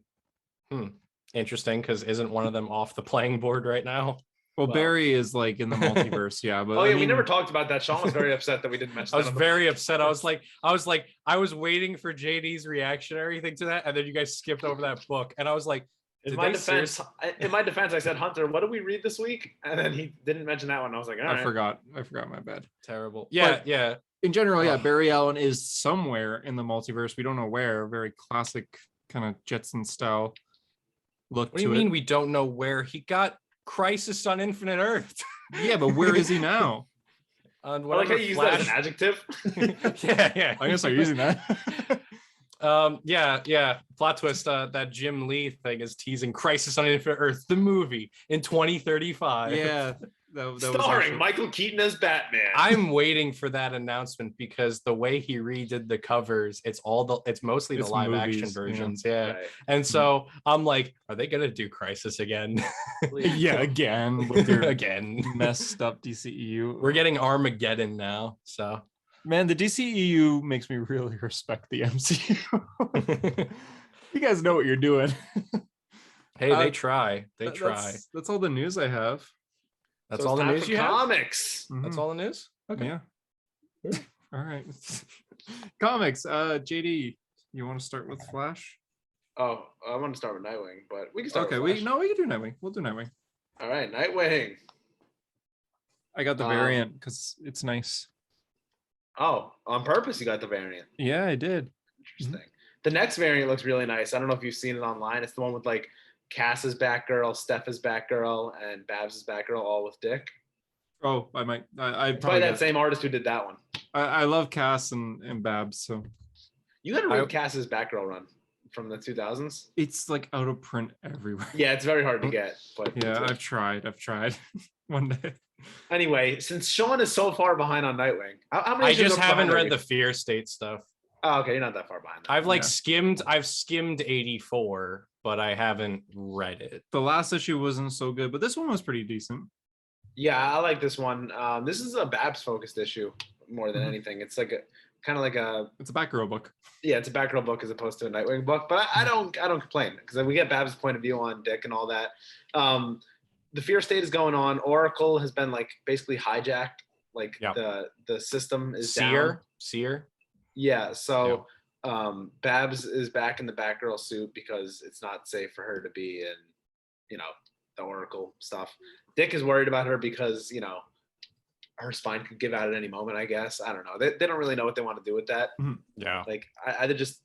Interesting, because isn't one of them off the playing board right now? Well, Well- Barry is like in the multiverse, yeah. But Oh yeah, I we mean, never talked about that. Sean was very upset that we didn't mention. I was that on the very podcast. upset. I was waiting for JD's reaction or anything to that, and then you guys skipped over that book, and I was like, In did my they defense, serious- I said, Hunter, what did we read this week? And then he didn't mention that one. I was like, all right. I forgot. My bad. terrible. Yeah, But- yeah. In general, yeah, Ugh. Barry Allen is somewhere in the multiverse. We don't know where. Very classic kind of Jetson style look What do to you mean it. we don't know where he got Crisis on Infinite Earth? Yeah, but where is he now? On I like how whatever you use that as an Flash- adjective. yeah. I'm gonna start using that. Yeah. Plot twist. That Jim Lee thing is teasing Crisis on Infinite Earth, the movie in 2035. Yeah, that was Starring actually- Michael Keaton as Batman. I'm waiting for that announcement because the way he redid the covers, it's mostly the It's live action movies, yeah. versions. Yeah. Right. And so I'm like, are they gonna do Crisis again? Yeah, again with their again. messed up DCEU. We're getting Armageddon now. So Man, the DCEU makes me really respect the MCU. You guys know what you're doing. hey, Uh, they try. They That- try. That's all the news I have. That's So all it's the time news for you have? comics. That's Mhm. all the news? Okay. Yeah. All right. Comics. JD, you want to start with Flash? Oh, I want to start with Nightwing, but we can start. Okay, with we Flash. can do Nightwing. We'll do Nightwing. All right, Nightwing. I got the Um, variant because it's nice. Oh, on purpose you got the variant. Yeah, I did. Interesting. The next variant looks really nice. I don't know if you've seen it online. It's the one with like Cass's Batgirl, Stepha's Batgirl, and Babs's Batgirl, all with Dick. Oh, I might. I It's by probably. that Got, same artist who did that one. I love Cass and Babs, so You got to read I- Cass's Batgirl run from the 2000s. it's like out of print everywhere. Yeah, it's very hard to get. But Yeah, it's- I've tried. One day. Anyway, since Sean is so far behind on Nightwing, how many I issues just up haven't behind read are the Fear State stuff. you? Oh, okay, you're not that far behind. I've like Yeah. skimmed 84 but I haven't read it. The last issue wasn't so good, but this one was pretty decent. Yeah, I like this one. This is a Babs focused issue more than Mhm. anything. It's like a kind of like a It's a Batgirl book. yeah, it's a Batgirl book as opposed to a Nightwing book. But I don't complain because we get Babs' point of view on Dick and all that. The fear state is going on. Oracle has been like basically hijacked. Like Yep. the system is down. Seer. Yeah, so Babs is back in the Batgirl suit because it's not safe for her to be in, the Oracle stuff. Dick is worried about her because, her spine could give out at any moment, I guess. I don't know. They don't really know what they want to do with that. Yeah. Like, either just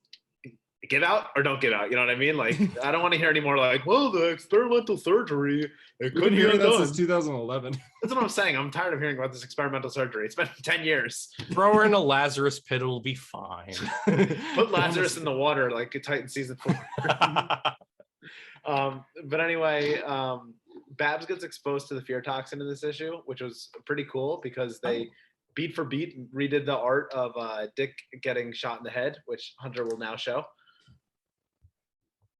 give out or don't give out. You know what I mean? Like, I don't want to hear any more like, well, the experimental surgery, it We've could been be hearing that done. since 2011. That's what I'm saying. I'm tired of hearing about this experimental surgery. It's been 10 years. Throw her in a Lazarus pit, it'll be fine. Put Lazarus in the water like Titan season 4. But anyway, Babs gets exposed to the fear toxin in this issue, which was pretty cool because they beat for beat redid the art of Dick getting shot in the head, which Hunter will now show.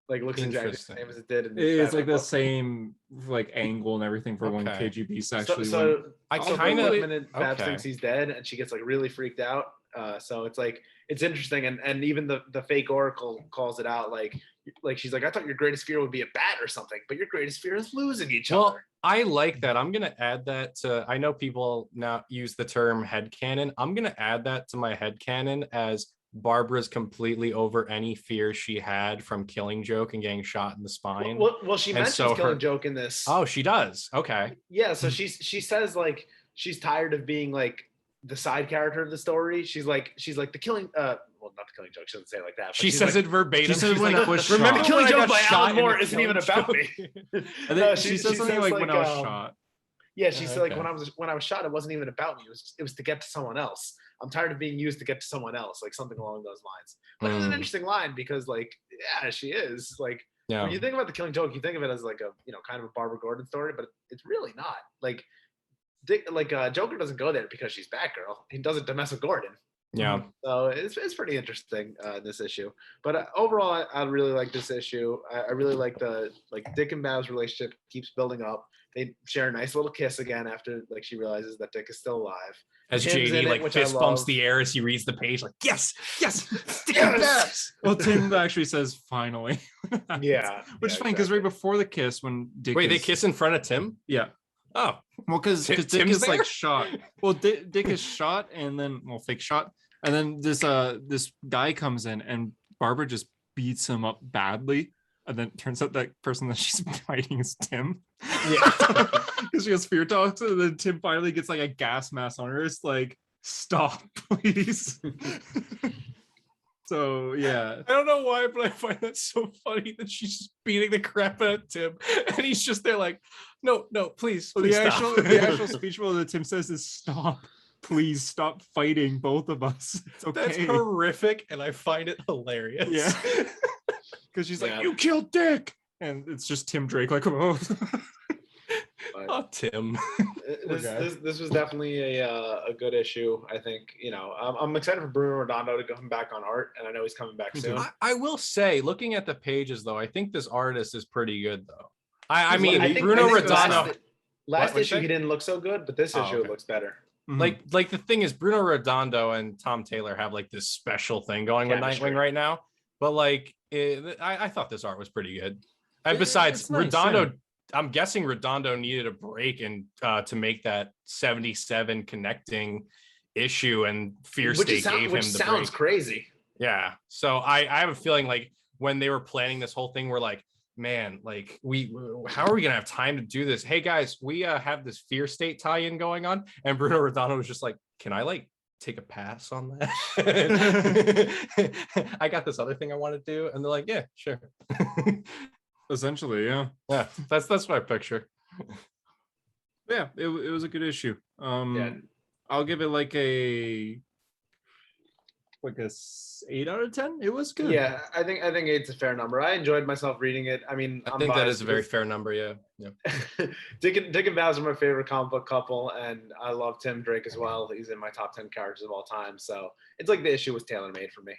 Like, looks exactly the same as it did in the It's like the book. same like angle and everything for when Okay. KG Beast actually So I also kind of Babs thinks he's dead, and she gets like really freaked out. So it's like it's interesting, and even the fake Oracle calls it out. Like she's like, I thought your greatest fear would be a bat or something, but your greatest fear is losing each Well, other. I like that. I'm gonna add that to. I know people now use the term headcanon. I'm gonna add that to my headcanon as Barbara's completely over any fear she had from Killing Joke and getting shot in the spine. Well, she And mentions so Killing her- Joke in this. Oh, she does. Okay. Yeah, so she says like she's tired of being like the side character of the story. She's like the Killing well, not the Killing Joke, she doesn't say it like that. But She she's says like, it verbatim. She says She's when like, I was remember shot. Killing when I Joke got by shot Alan in the Moore isn't even Killing about Joke? me. And No, then she says something says, like when I was um, shot. Yeah, she said like Okay. when I was shot, it wasn't even about me. It was to get to someone else. I'm tired of being used to get to someone else, like something along those lines. But it's an interesting line because like, yeah, she is. Like Yeah. when you think about the Killing Joke, you think of it as like a kind of a Barbara Gordon story, but it's really not. Like Joker doesn't go there because she's Batgirl. He does it to mess with Gordon. Yeah. So it's pretty interesting this issue. But overall, I really like this issue. I really like the Dick and Babs relationship keeps building up. They share a nice little kiss again after like she realizes that Dick is still alive. As Tim's in JD it, like which I fist bumps love. the air as he reads the page, like yes, Dick and Babs. Well, Tim actually says finally. Yeah, Which is funny because right before the kiss, when Dick Wait, they is- kiss in front of Tim? Yeah. Oh, Well, because Dick Tim's is there? like shot. Well, Dick is shot and then fake shot, and then this guy comes in and Barbara just beats him up badly, and then it turns out that person that she's fighting is Tim. Yeah. Because she has fear talks, and then Tim finally gets like a gas mask on her. It's like, stop, please. So yeah. I don't know why, but I find that so funny that she's just beating the crap out of Tim, and he's just there like, no, please. Well, please the stop." actual speech bubble that Tim says is stop. Please stop fighting both of us. It's okay. That's horrific, and I find it hilarious. Yeah. Because she's Yeah. like, you killed Dick. And it's just Tim Drake, like, oh. Oh, Tim. This was definitely a good issue. I think I'm excited for Bruno Redondo to come back on art, and I know he's coming back Me too. soon. I will say, looking at the pages though, I think this artist is pretty good though. I mean, I think- Bruno I think Redondo. Last What'd you issue say? he didn't look so good, but this Oh, issue okay. looks better. Mhm. Like the thing is, Bruno Redondo and Tom Taylor have like this special thing going with Chemistry. Nightwing right now. But like, I thought this art was pretty good. And Yeah, besides, it's nice, Redondo, yeah. I'm guessing Redondo needed a break and to make that 77 connecting issue, and Fear State gave him Which the sounds break. crazy. Yeah. So I have a feeling like when they were planning this whole thing, we're like, man, like how are we gonna have time to do this? Hey guys, we have this Fear State tie-in going on, and Bruno Redondo was just like, can I like take a pass on that? I got this other thing I want to do, and they're like, yeah, sure. Essentially, yeah. Yeah, that's my picture. Yeah, it was a good issue. Yeah. I'll give it like a 8 out of 10. It was good. Yeah, I think 8's a fair number. I enjoyed myself reading it. I mean, I I'm think that biased is a very because fair number. Yeah. Dick and Babs are my favorite comic book couple, and I love Tim Drake as well. He's in my top 10 characters of all time. So it's like the issue was tailor made for me.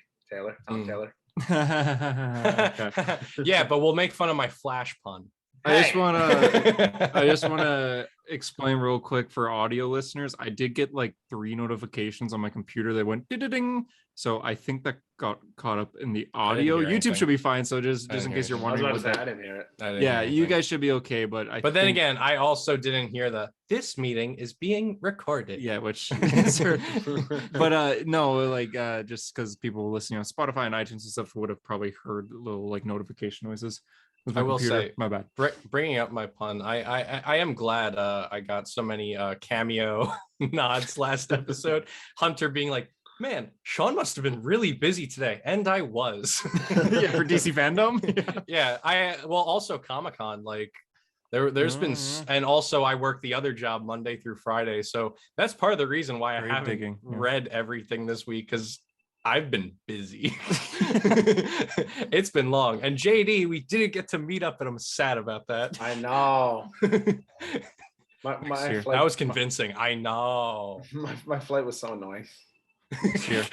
Tom Taylor. Okay. Yeah, but we'll make fun of my Flash pun. I just want to explain real quick for audio listeners. I did get like 3 notifications on my computer that went ding. So I think that got caught up in the audio. hear YouTube anything. should be fine. So just I in didn't case hear you're I was wondering about what to say, I that. didn't hear it. I didn't Yeah, hear you anything. guys should be okay. But But then think- again, I also didn't hear this meeting is being recorded. yeah, which but no, like just because people listening on Spotify and iTunes and stuff would have probably heard little like notification noises with my I will computer. say, My bad. Bringing up my pun, I am glad I got so many cameo nods last episode. Hunter being like, man, Sean must have been really busy today, and I was. Yeah, for DC fandom. Yeah, also Comic-Con, like there's been and also I work the other job Monday through Friday, so that's part of the reason why I Grave haven't digging, yeah. read everything this week, because I've been busy. It's been long, and JD, we didn't get to meet up, and I'm sad about that. I know. My year. flight, That was convincing. I know. my flight was so annoying. Sure.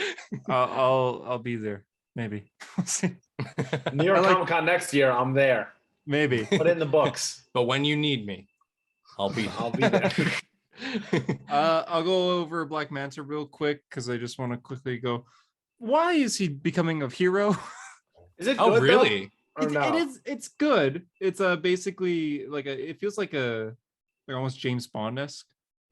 I'll be there. Maybe. We'll see. New York I like- Comic-Con next year, I'm there. Maybe. Put it in the books. But when you need me, I'll be there. I'll go over Black Manta real quick because I just want to quickly go. Why is he becoming a hero? Is it Oh, good, really? though? Or no? It is. It's good. It's basically like it feels like almost James Bond-esque.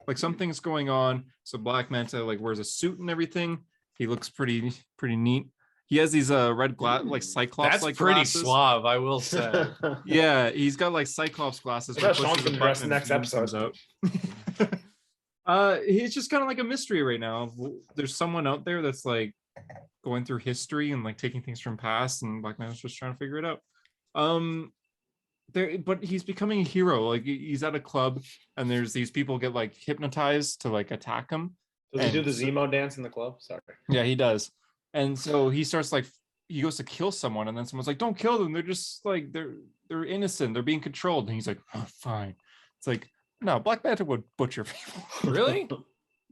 Like something's going on. So Black Manta like wears a suit and everything. He looks pretty neat. He has these red like Cyclops That's like pretty glasses. suave, I will say. Yeah, he's got like Cyclops glasses. I bet where he Sean's pushes a gonna dress button next and he comes episode. out. He's just kind of like a mystery right now. There's someone out there that's like going through history and like taking things from past, and Black Manta's just trying to figure it out. But he's becoming a hero. Like he's at a club, and there's these people get like hypnotized to like attack him. Does he do the And so- Zemo dance in the club? Sorry. Yeah, he does. And so he starts like he goes to kill someone, and then someone's like, "Don't kill them. They're just like they're innocent. They're being controlled." And he's like, "Oh, fine." It's like, no, Black Manta would butcher people. Really?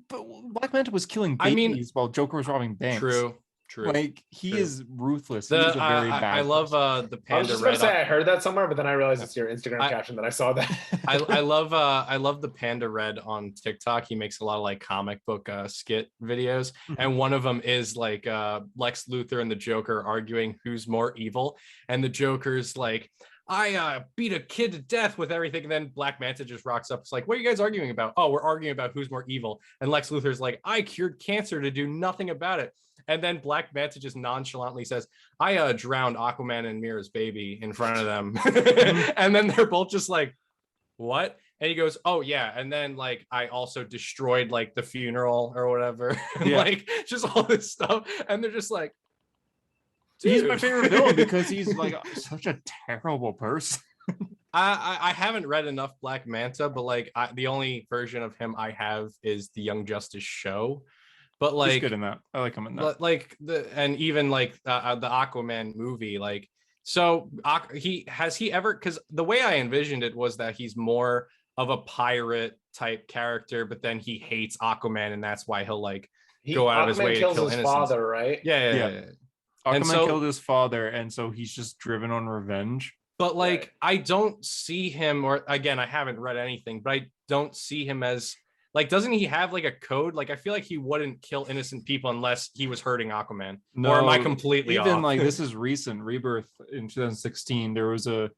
But Black Manta was killing I babies mean- while Joker was robbing banks. True. Like he True. is ruthless. He's a very bad. I love person. the I was Panda just going Red. to say I heard that somewhere, but then I realized it's your Instagram I- caption that I saw that. I love the Panda Red on TikTok. He makes a lot of like comic book skit videos, and one of them is like Lex Luthor and the Joker arguing who's more evil, and the Joker's like, I beat a kid to death with everything, and then Black Manta just rocks up. It's like, what are you guys arguing about? Oh, we're arguing about who's more evil. And Lex Luthor's like, I cured cancer to do nothing about it. And then Black Manta just nonchalantly says, I drowned Aquaman and Mira's baby in front of them. And then they're both just like, what? And he goes, oh yeah. And then like I also destroyed like the funeral or whatever. Yeah. Like just all this stuff. And they're just like, He's my dude. favorite villain because he's like such a terrible person. I haven't read enough Black Manta, but like the only version of him I have is the Young Justice show. But He's like, good in that. I like him in that. like and even like the Aquaman movie, like so he ever, because the way I envisioned it was that he's more of a pirate type character, but then he hates Aquaman, and that's why he'll like go out of his Aquaman way to kills kill his innocents. father, right? Yeah. and Aquaman so- killed his father, and so he's just driven on revenge. But like, Right. I don't see him, or again, I haven't read anything, but I don't see him as like, doesn't he have like a code? Like, I feel like he wouldn't kill innocent people unless he was hurting Aquaman. Or am I completely even off? like this is recent Rebirth in 2016. There was the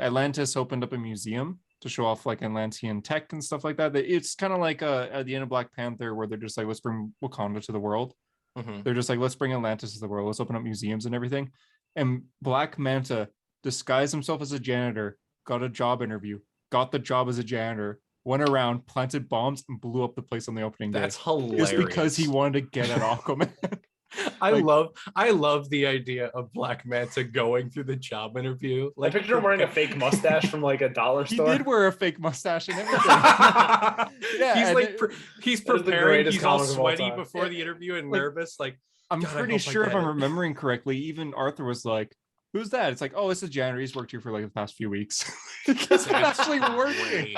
Atlantis opened up a museum to show off like Atlantean tech and stuff like that. It's kind of like at the end of Black Panther, where they're just like, let's bring Wakanda to the world. Mhm. They're just like, let's bring Atlantis to the world. Let's open up museums and everything. And Black Manta disguised himself as a janitor, got a job interview, got the job as a janitor, went around, planted bombs, and blew up the place on the opening day. That's hilarious. Just because he wanted to get at Aquaman. I like- love the idea of Black Manta going through the job interview. I picture him wearing a fake mustache from like a dollar He store. did wear a fake mustache and everything. Yeah, he's and like it- he's that is the preparing. greatest He's all comic of all sweaty time. before the interview and Like, nervous. Like, I'm God, I pretty hope I sure if get I'm it. remembering correctly, even Arthur was like, who's that? It's like, oh, it's a janitor. He's worked here for like the past few weeks. It's actually working. Great.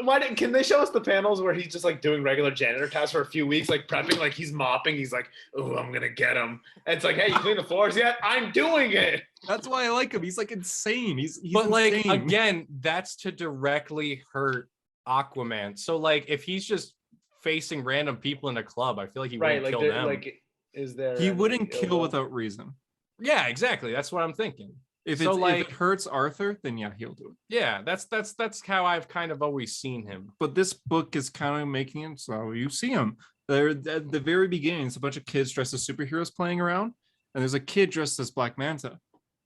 Imagine, can they show us the panels where he's just like doing regular janitor tasks for a few weeks, like prepping, like he's mopping. He's like, oh, I'm gonna get him. And it's like, hey, you clean the floors yet? I'm doing it. That's why I like him. He's like insane. He's But like insane. again, that's to directly hurt Aquaman. So like if he's just facing random people in a club, I feel like he wouldn't kill them. Like, is there? He any wouldn't ill kill will? without reason. Yeah, exactly. That's what I'm thinking. If So, if like- it hurts Arthur, then yeah, he'll do it. Yeah, that's how I've kind of always seen him. But this book is kind of making it so you see him. There at the very beginning, it's a bunch of kids dressed as superheroes playing around, and there's a kid dressed as Black Manta,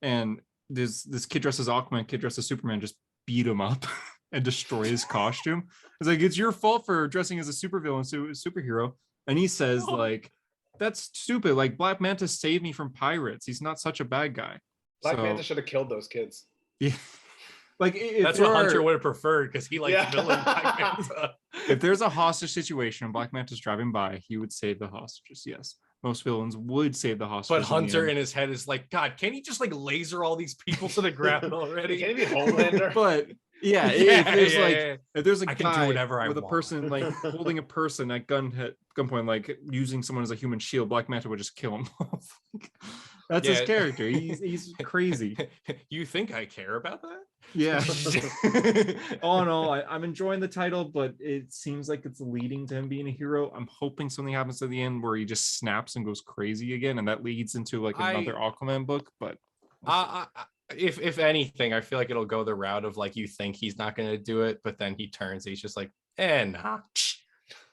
and this kid dressed as Aquaman, kid dressed as Superman, just beat him up and destroy his costume. It's like, it's your fault for dressing as a supervillain, superhero. And he says like, that's stupid. Like, Black Manta saved me from pirates. He's not such a bad guy. Black So, Manta should have killed those kids. yeah. Like, if That's what there Hunter are- would have preferred because he likes Yeah. villain Black Manta. if there's a hostage situation and Black Manta's driving by, he would save the hostages. Yes. Most villains would save the hostages. But in the Hunter end. in his head is like, God, can't he just like laser all these people to the ground already? Can he be Homelander? But yeah, Yeah, if there's yeah, like yeah. if there's a I can do guy whatever I with a want. person like holding a person at gunpoint, like using someone as a human shield, Black Manta would just kill him. That's his Yeah. character. He's crazy. You think I care about that? Yeah. All in all, I'm enjoying the title, but it seems like it's leading to him being a hero. I'm hoping something happens at the end where he just snaps and goes crazy again, and that leads into like another Aquaman book. But If anything, I feel like it'll go the route of like you think he's not going to do it, but then he turns. He's just like, nah.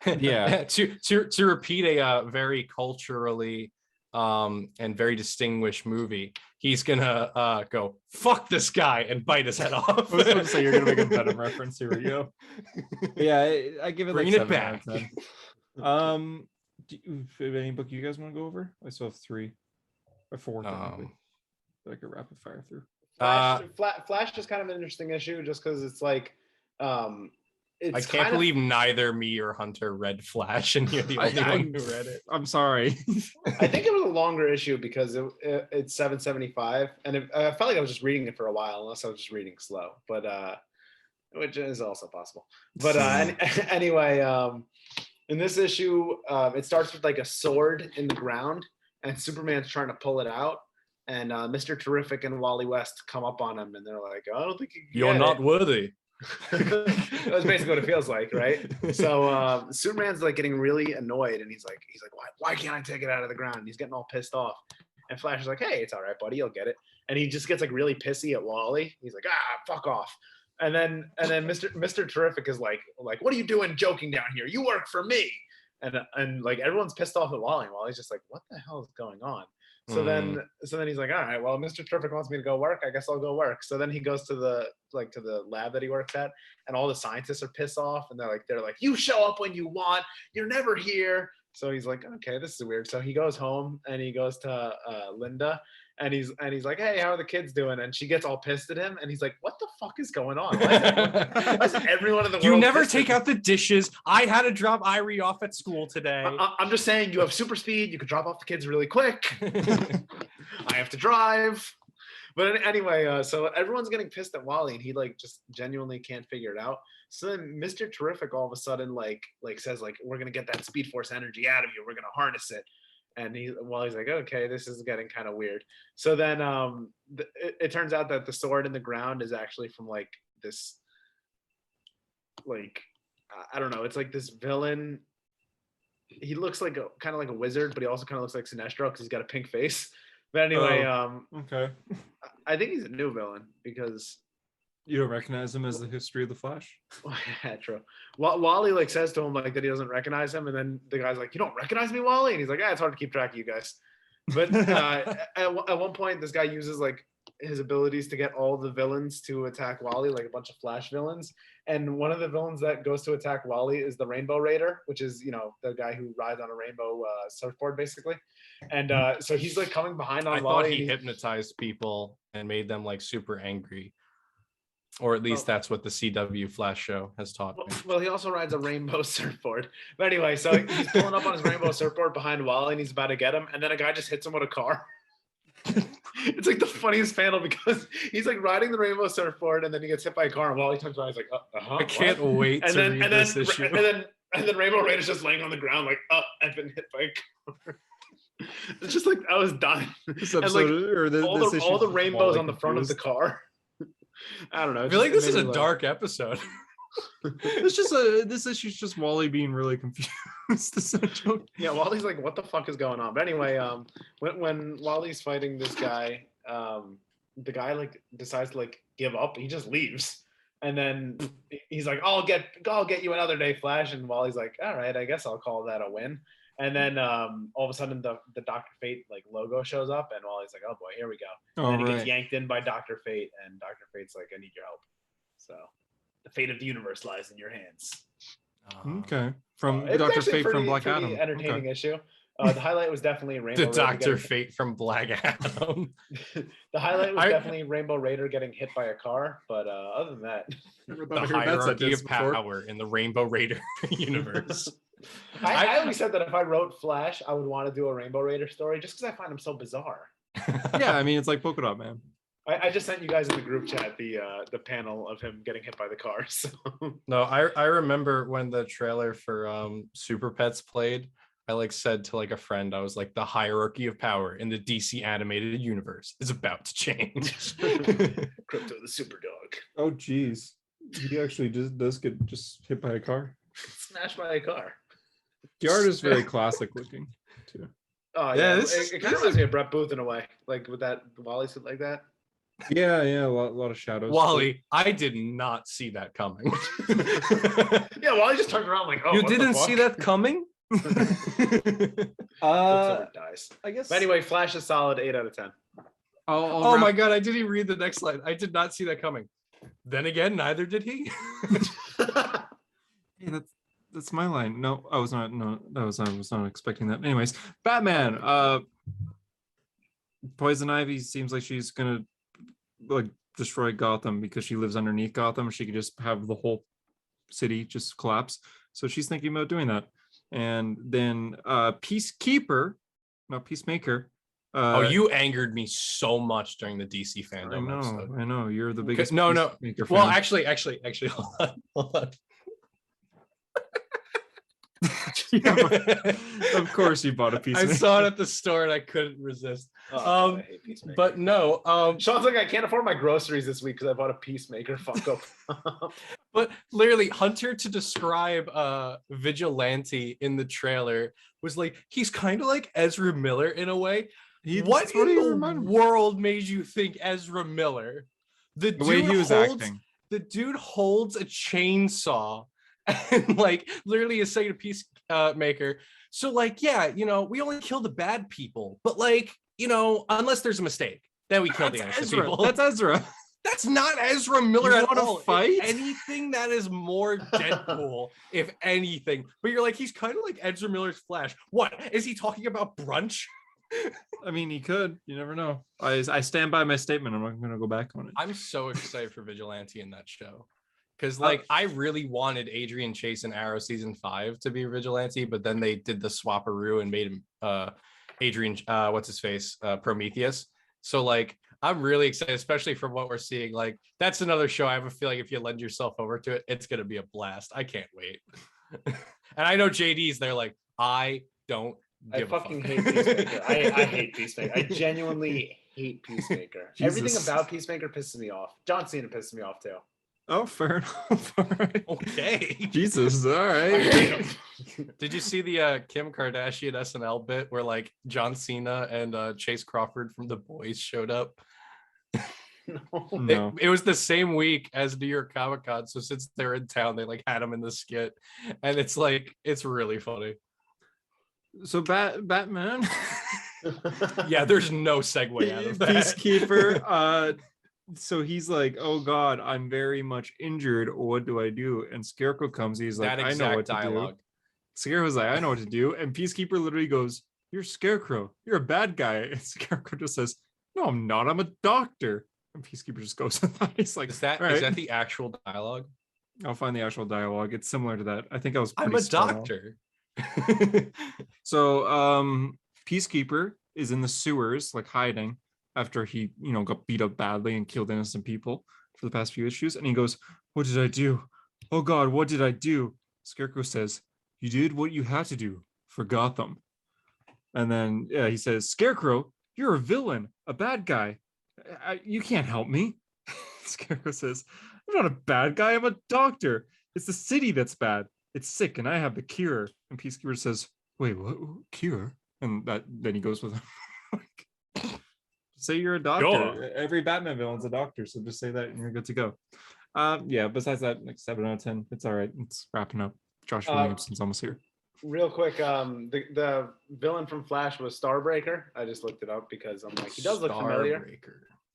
Yeah. to repeat a very culturally and very distinguished movie, he's gonna go fuck this guy and bite his head off. I was going to say you're going to make a Venom reference. Here we go. Yeah, I give it like Bringing it 7 out of back. 10. Do you, any book you guys want to go over? I still have 3 or 4 technically. That I could rapid fire through. Flash is kind of an interesting issue just because it's like it's I can't believe neither me or Hunter read Flash, and you're the only one who read it. I'm sorry. I think it was a longer issue because it's 775, and I felt like I was just reading it for a while, unless I was just reading slow. But which is also possible. But anyway, in this issue, it starts with like a sword in the ground, and Superman's trying to pull it out, and Mr. Terrific and Wally West come up on him, and they're like, "I don't think You're not worthy." That's basically what it feels like, right? So Superman's like getting really annoyed, and he's like, why can't I take it out of the ground? And he's getting all pissed off. And Flash is like, hey, it's all right, buddy, you'll get it. And he just gets like really pissy at Wally. He's like, fuck off. And then Mr. Terrific is like, what are you doing joking down here? You work for me. And like everyone's pissed off at Wally. And Wally's just like, what the hell is going on? So then he's like, all right, well, Mr. Terrific wants me to go work. I guess I'll go work. So then he goes to the lab that he works at, and all the scientists are pissed off, and they're like, you show up when you want. You're never here. So he's like, okay, this is weird. So he goes home and he goes to Linda, and he's like, hey, how are the kids doing? And she gets all pissed at him, and he's like, what the fuck is going on? Why is everyone in the world? You never pissed at take me? out the dishes. I had to drop Irie off at school today. I'm just saying, you have super speed. You can drop off the kids really quick. I have to drive. But anyway, so everyone's getting pissed at Wally, and he like just genuinely can't figure it out. So then Mr. Terrific all of a sudden like says like, we're gonna get that Speed Force energy out of you. We're gonna harness it. And Wally's like, okay, this is getting kind of weird. So then it turns out that the sword in the ground is actually from like this, like I don't know. It's like this villain. He looks like kind of like a wizard, but he also kind of looks like Sinestro because he's got a pink face. But anyway, Okay. I think he's a new villain because You don't recognize him as the history of the Flash? yeah, true. Wally like says to him like that he doesn't recognize him, and then the guy's like, "You don't recognize me, Wally?" And he's like, "Yeah, it's hard to keep track of you guys." But at one point, this guy uses like his abilities to get all the villains to attack Wally, like a bunch of Flash villains. And one of the villains that goes to attack Wally is the Rainbow Raider, which is, you know, the guy who rides on a rainbow surfboard, basically. And so he's like coming behind on I Wally. thought he hypnotized people and made them like super angry. Or at least that's what the CW Flash show has taught me. Well, he also rides a rainbow surfboard. But anyway, so he's pulling up on his rainbow surfboard behind Wally, and he's about to get him. And then a guy just hits him with a car. It's like the funniest panel because he's like riding the rainbow surfboard and then he gets hit by a car and Wally turns around, he's like, I can't wait and to read this issue. And then Rainbow Raider's just laying on the ground like, I've been hit by a car. It's just like I was dying. This And, episode, like, or this all issue the is rainbows Wally on the front of the confused. car. I don't know. I feel like this is a dark episode. It's just this issue's just Wally being really confused, essentially. Yeah, Wally's like, what the fuck is going on? But anyway, when Wally's fighting this guy, the guy like decides to like give up. He just leaves. And then he's like, I'll get you another day, Flash. And Wally's like, all right, I guess I'll call that a win. And then all of a sudden the Dr. Fate like logo shows up and Wally's like, oh boy, here we go. And then he gets yanked in by Dr. Fate and Dr. Fate's like, I need your help. So the fate of the universe lies in your hands. Okay. From It's Dr. actually Fate pretty- from Black pretty Adam. entertaining Okay. issue. The highlight was definitely Rainbow The Raider Dr. getting- Fate from Black Adam. The highlight was I- definitely Rainbow Raider getting hit by a car, but other than that, Never The thought I heard that hierarchy sentence of before. power in the Rainbow Raider universe. I always said that if I wrote Flash, I would want to do a Rainbow Raider story just because I find him so bizarre. Yeah, I mean it's like Polka Dot Man. I just sent you guys in the group chat the panel of him getting hit by the car. So No, I remember when the trailer for Super Pets played, I like said to like a friend, I was like, the hierarchy of power in the DC animated universe is about to change. Crypto the super dog Oh geez. He actually does get just hit by a car. smashed by a car. The art is very classic looking too. Oh Yeah, yeah, this it kind of reminds me of Brett Booth in a way, like with that Wally suit like that. Yeah, a lot of shadows. Wally, I did not see that coming. Yeah, Wally just turned around like, oh, You what the didn't see fuck? that coming? Until it dies. I guess. But anyway, Flash is solid 8 out of 10. Oh my god, I didn't even read the next line. I did not see that coming. Then again, neither did he. Yeah, that's my line. No, I was not. No, I was not expecting that. Anyways, Batman. Poison Ivy seems like she's gonna like destroy Gotham because she lives underneath Gotham. She could just have the whole city just collapse. So she's thinking about doing that. And then Peacekeeper, not Peacemaker. Oh, you angered me so much during the DC I fandom know, episode. I know. You're the biggest. No. Peacemaker Well, fan. actually, hold on. Of course you bought a I Peacemaker. saw it at the store and I couldn't resist. Oh, I hate Peacemaker. But no, Sean's like, I can't afford my groceries this week because I bought a Peacemaker fuck up. but literally Hunter to describe Vigilante in the trailer was like, he's kind of like Ezra Miller in a way. What that's he in the reminded me. world made you think Ezra Miller? The way he was acting. The dude holds a chainsaw and like literally is saying to Peacemaker, so like, yeah, you know, we only kill the bad people, but like, you know, unless there's a mistake, then we kill the That's innocent Ezra. people. That's Ezra. That's not Ezra Miller You at wanna all. If fight? anything that is more Deadpool, if anything. But you're like, he's kind of like Ezra Miller's Flash. What is he talking about? Brunch? I mean, he could. You never know. I stand by my statement. I'm not going to go back on it. I'm so excited for Vigilante in that show. Because like I really wanted Adrian Chase in Arrow season 5 to be Vigilante, but then they did the swapperoo and made him Adrian what's his face Prometheus. So like I'm really excited, especially from what we're seeing. Like that's another show. I have a feeling if you lend yourself over to it, it's gonna be a blast. I can't wait. And I know JD's there like, I don't I give a fucking fuck. hate Peacemaker. I hate Peacemaker. I genuinely hate Peacemaker. Everything Jesus. about Peacemaker pisses me off. John Cena pisses me off too. Oh, fair enough. All right. Okay. Jesus. All I right. hate him. Did you see the Kim Kardashian SNL bit where like John Cena and Chase Crawford from The Boys showed up? No. No. It was the same week as New York Comic Con, so since they're in town, they like had him in the skit, and it's like it's really funny. So Batman. Yeah, there's no segue out of that. Peacekeeper. So he's like, oh God, I'm very much injured. What do I do? And Scarecrow comes. He's like, That I know exact what to dialogue. do. Scarecrow's like, I know what to do. And Peacekeeper literally goes, you're Scarecrow. You're a bad guy. And Scarecrow just says, no, I'm not. I'm a doctor. And Peacekeeper just goes with that. He's like, Is that "All is right." that the actual dialogue? I'll find the actual dialogue. It's similar to that. I think I was I'm pretty a spot on. doctor. So Peacekeeper is in the sewers, like hiding, after he, got beat up badly and killed innocent people for the past few issues. And he goes, "What did I do? Oh God, what did I do?" Scarecrow says, "You did what you had to do for Gotham." And then he says, "Scarecrow, you're a villain, a bad guy. You can't help me." Scarecrow says, "I'm not a bad guy. I'm a doctor. It's the city that's bad. It's sick, and I have the cure." And Peacekeeper says, "Wait, what? Cure?" And then he goes with him. Say you're a doctor. Sure. Every Batman villain's a doctor, so just say that and you're good to go. Yeah, besides that, like 7 out of 10. It's all right. It's wrapping up. Josh Williamson's almost here. Real quick, the villain from Flash was Starbreaker. I just looked it up because I'm like, he does look familiar.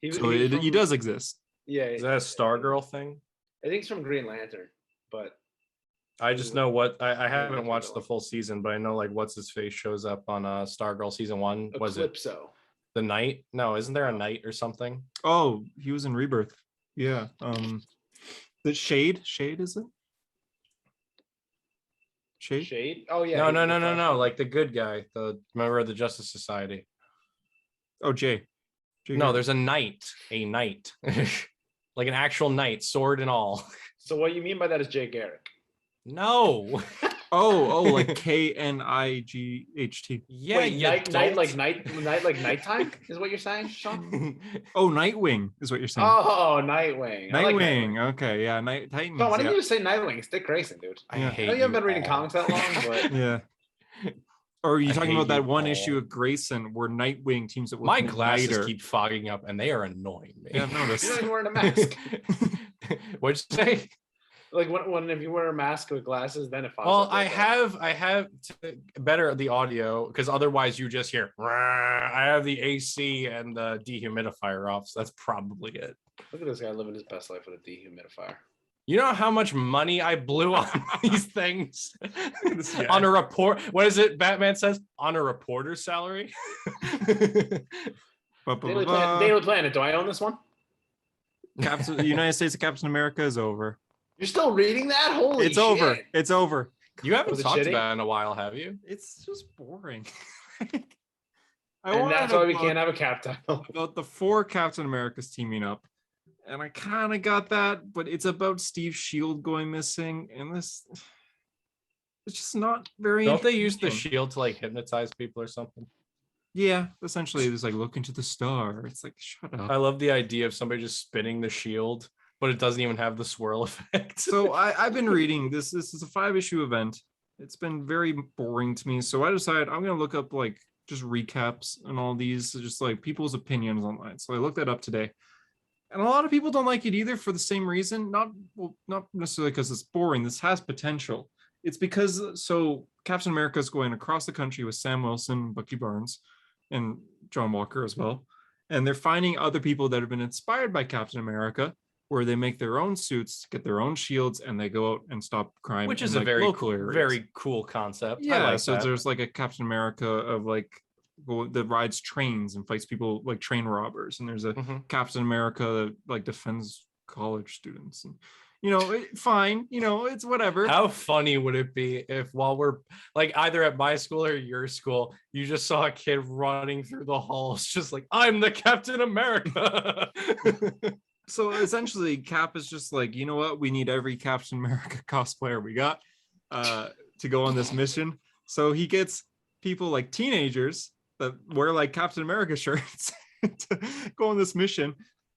He does exist. Yeah. Is that a Stargirl thing? I think it's from Green Lantern, but I just know what I haven't watched the full season, but I know like what's his face shows up on Stargirl season 1. Was it Eclipso? the Knight? No, isn't there a Knight or something? Oh, he was in Rebirth. Yeah. The Shade is it? Shade? Oh yeah. No. Like the good guy, the member of the Justice Society. Oh, Jay. No, there's a knight, like an actual knight, sword and all. So what you mean by that is Jay Garrick? No. Oh, like KNIGHT. Yeah, wait, night like nighttime is what you're saying, Sean? Oh, Nightwing is what you're saying. Oh, Nightwing. I like Nightwing. Okay, yeah, Titans. Sean, why didn't yeah. you just say Nightwing? It's Dick Grayson, dude. I Yeah. hate I know you haven't been reading all. comics that long, but Yeah. Or are you I talking hate about that you one all. issue of Grayson where Nightwing teams up with My glasses Niter? keep fogging up and they are annoying me. Yeah, I've noticed. you're not even wearing a mask. What'd you say? Like when if you wear a mask with glasses, then it fogs Well, up I like that. have to better the audio because otherwise you just hear. I have the AC and the dehumidifier off, so that's probably it. Look at this guy living his best life with a dehumidifier. You know how much money I blew on these things? This guy. On a report. What is it? Batman says on a reporter's salary. Daily Planet. Do I own this one? The United States of Captain America is over. You're still reading that? Holy It's shit. over. It's over. You haven't Was it talked shitty? about it in a while, have you? It's just boring. And that's why we can't have have a cap title. about the 4 Captain Americas teaming up. And I kind of got that, but it's about Steve Shield going missing, and it's just not very. Don't they use the interesting. shield to like hypnotize people or something? Yeah, essentially, it's like look into the star. It's like shut up. I love the idea of somebody just spinning the shield, but it doesn't even have the swirl effect. So I've been reading this. This is a 5-issue event. It's been very boring to me. So I decided I'm gonna look up like just recaps and all these, just like people's opinions online. So I looked that up today. And a lot of people don't like it either for the same reason. Not necessarily because it's boring. This has potential. It's because Captain America is going across the country with Sam Wilson, Bucky Barnes, and John Walker as well. And they're finding other people that have been inspired by Captain America, where they make their own suits, get their own shields, and they go out and stop crime. Which in, is a like, very local cool, areas. very cool concept. Yeah, I like so that. there's like a Captain America of like that rides trains and fights people like train robbers, and there's a Captain America that like defends college students, and fine, it's whatever. How funny would it be if while we're like either at my school or your school, you just saw a kid running through the halls just like, I'm the Captain America. So essentially Cap is just like, you know what, we need every Captain America cosplayer we got to go on this mission. So he gets people like teenagers that wear like Captain America shirts to go on this mission.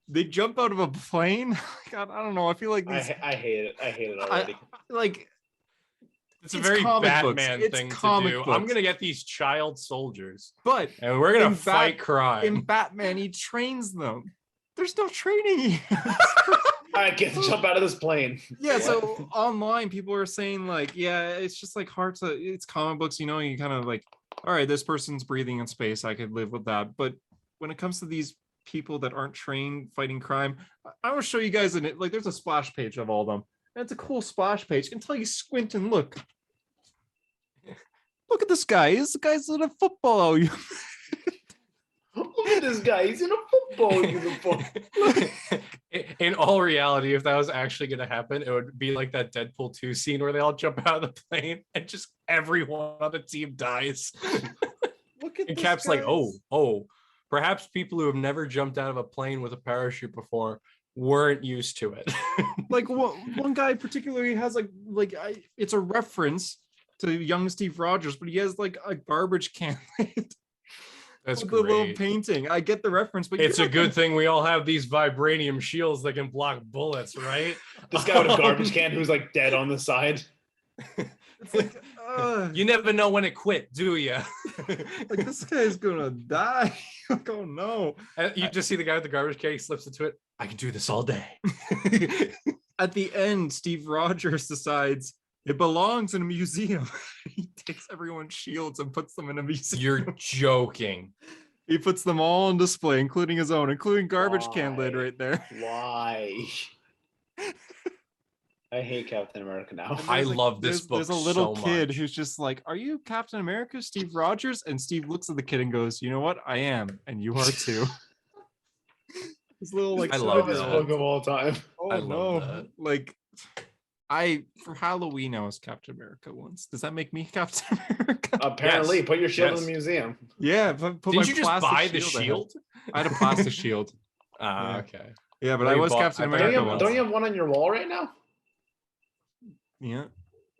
They jump out of a plane. God, I don't know. I feel like these, I hate it. I hate it already. It's a very Batman thing to do. I'm gonna get these child soldiers, but and we're gonna fight crime. In Batman, he trains them. There's no training. All right, get to jump out of this plane. Yeah, so online people are saying like, yeah, it's just like hard to. It's comic books, you kind of like, all right, this person's breathing in space. I could live with that. But when it comes to these people that aren't trained fighting crime, I will show you guys in it. Like, there's a splash page of all of them. And it's a cool splash page until you squint and look. Look at this guy. This guy's in a football. Look at this guy. He's in a football uniform. In all reality, if that was actually going to happen, it would be like that Deadpool 2 scene where they all jump out of the plane and just everyone on the team dies. Look at And this Cap's guy. like, oh, Perhaps people who have never jumped out of a plane with a parachute before weren't used to it. Like one guy particularly has it's a reference to young Steve Rogers, but he has like a garbage can. That's the little great. painting. I get the reference, but It's a good thing we all have these vibranium shields that can block bullets, right? This guy with a garbage can who's like dead on the side. It's like, You never know when it quit, do you? like this guy's gonna die. Like, oh no. And you just see the guy with the garbage can, he slips into it. I can do this all day. At the end, Steve Rogers decides it belongs in a museum. He takes everyone's shields and puts them in a museum. You're joking. He puts them all on display, including his own, including garbage can lid Why? right there. Why? I hate Captain America now. I love this book There's a little so kid much. who's just like, "Are you Captain America, Steve Rogers?" And Steve looks at the kid and goes, "You know what? I am, and you are too." This little like I love this that. book of all time. Oh I love no! that. Like, for Halloween I was Captain America once. Does that make me Captain America? Apparently, Yes. put your shield Yes. in the museum. Yeah. Put Did my you just plastic buy the I had. shield? I had a plastic shield. Ah, Yeah. okay. Yeah, but Well, I you was bought- Captain I thought Don't America you, have, once. don't you have one on your wall right now? Yeah.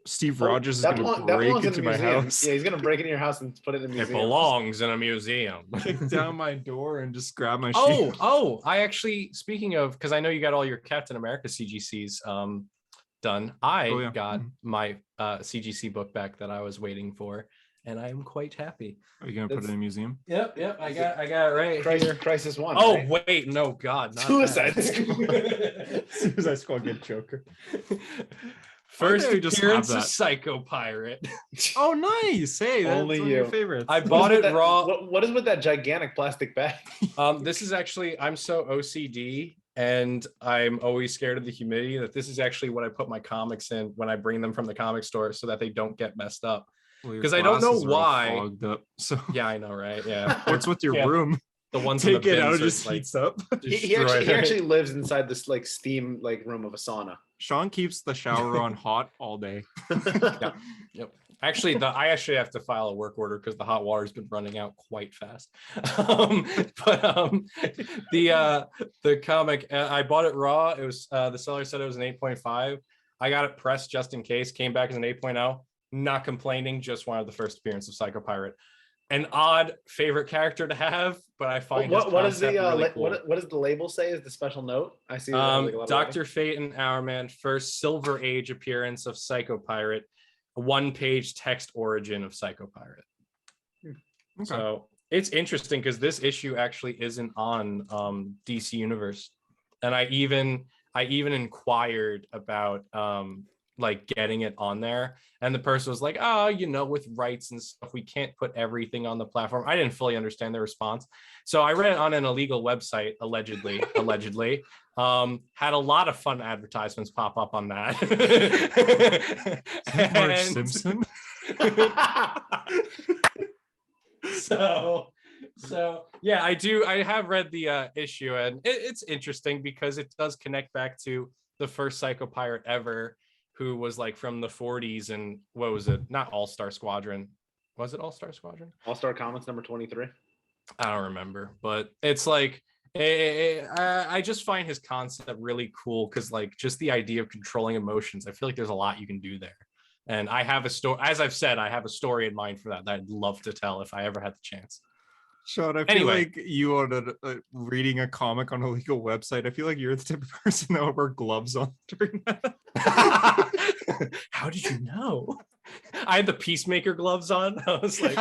Steve Oh, Rogers is that gonna belong- that break belongs in into the my museum. house, Yeah, he's gonna break into your house and put it in the It museum. belongs in a museum. kick down my door, and just grab my shield. I actually, speaking of, because I know you got all your Captain America CGCs done. I got my CGC book back that I was waiting for, and I am quite happy. Are you gonna put it in a museum? Yep, I got it right here. Crisis 1. Oh right? wait, no, God, not Suicide that. Suicide Squad get Joker. First Why don't they just appearance have of that? Psycho Pirate. Oh, nice! Hey, that's Only one of your you. favorites. I What is bought with it that- raw. What is with that gigantic plastic bag? This is actually, I'm so OCD and I'm always scared of the humidity that this is actually what I put my comics in when I bring them from the comic store so that they don't get messed up. Well, your 'Cause I don't know glasses are all why. fogged up, so Yeah, I know, right? Yeah. what's with your Yeah. room? The ones in Take the it out, it bins are, just like, heats up. He actually lives inside this like steam like room of a sauna. Sean keeps the shower on hot all day. Yep. Actually, I actually have to file a work order because the hot water's been running out quite fast. The comic, I bought it raw. It was the seller said it was an 8.5. I got it pressed just in case. Came back as an 8.0. Not complaining. Just wanted the first appearance of Psycho Pirate. An odd favorite character to have, but I find his What is the concept really cool. what does the label say is the special note? I see. Like a lot of Dr. Fate and Hourman, first Silver Age appearance of Psycho Pirate, a one-page text origin of Psycho Pirate. Okay. So it's interesting because this issue actually isn't on DC Universe, and I even inquired about like getting it on there, and the person was like, "Oh, you know, with rights and stuff, we can't put everything on the platform." I didn't fully understand their response, so I read it on an illegal website, allegedly. Had a lot of fun advertisements pop up on that. Marge And- Simpson. so yeah, I have read the issue, and it's interesting because it does connect back to the first Psycho Pirate ever, who was like from the 40s, and what was it, not All-Star Squadron, was it All-Star Squadron? All-Star Comics number 23. I don't remember, but it's like I just find his concept really cool because like just the idea of controlling emotions, I feel like there's a lot you can do there. And I have a story, as I've said, I have a story in mind for that I'd love to tell if I ever had the chance. Sean, I feel Anyway. like you on reading a comic on a legal website. I feel like you're the type of person that would wear gloves on during that. How did you know? I had the Peacemaker gloves on. I was like,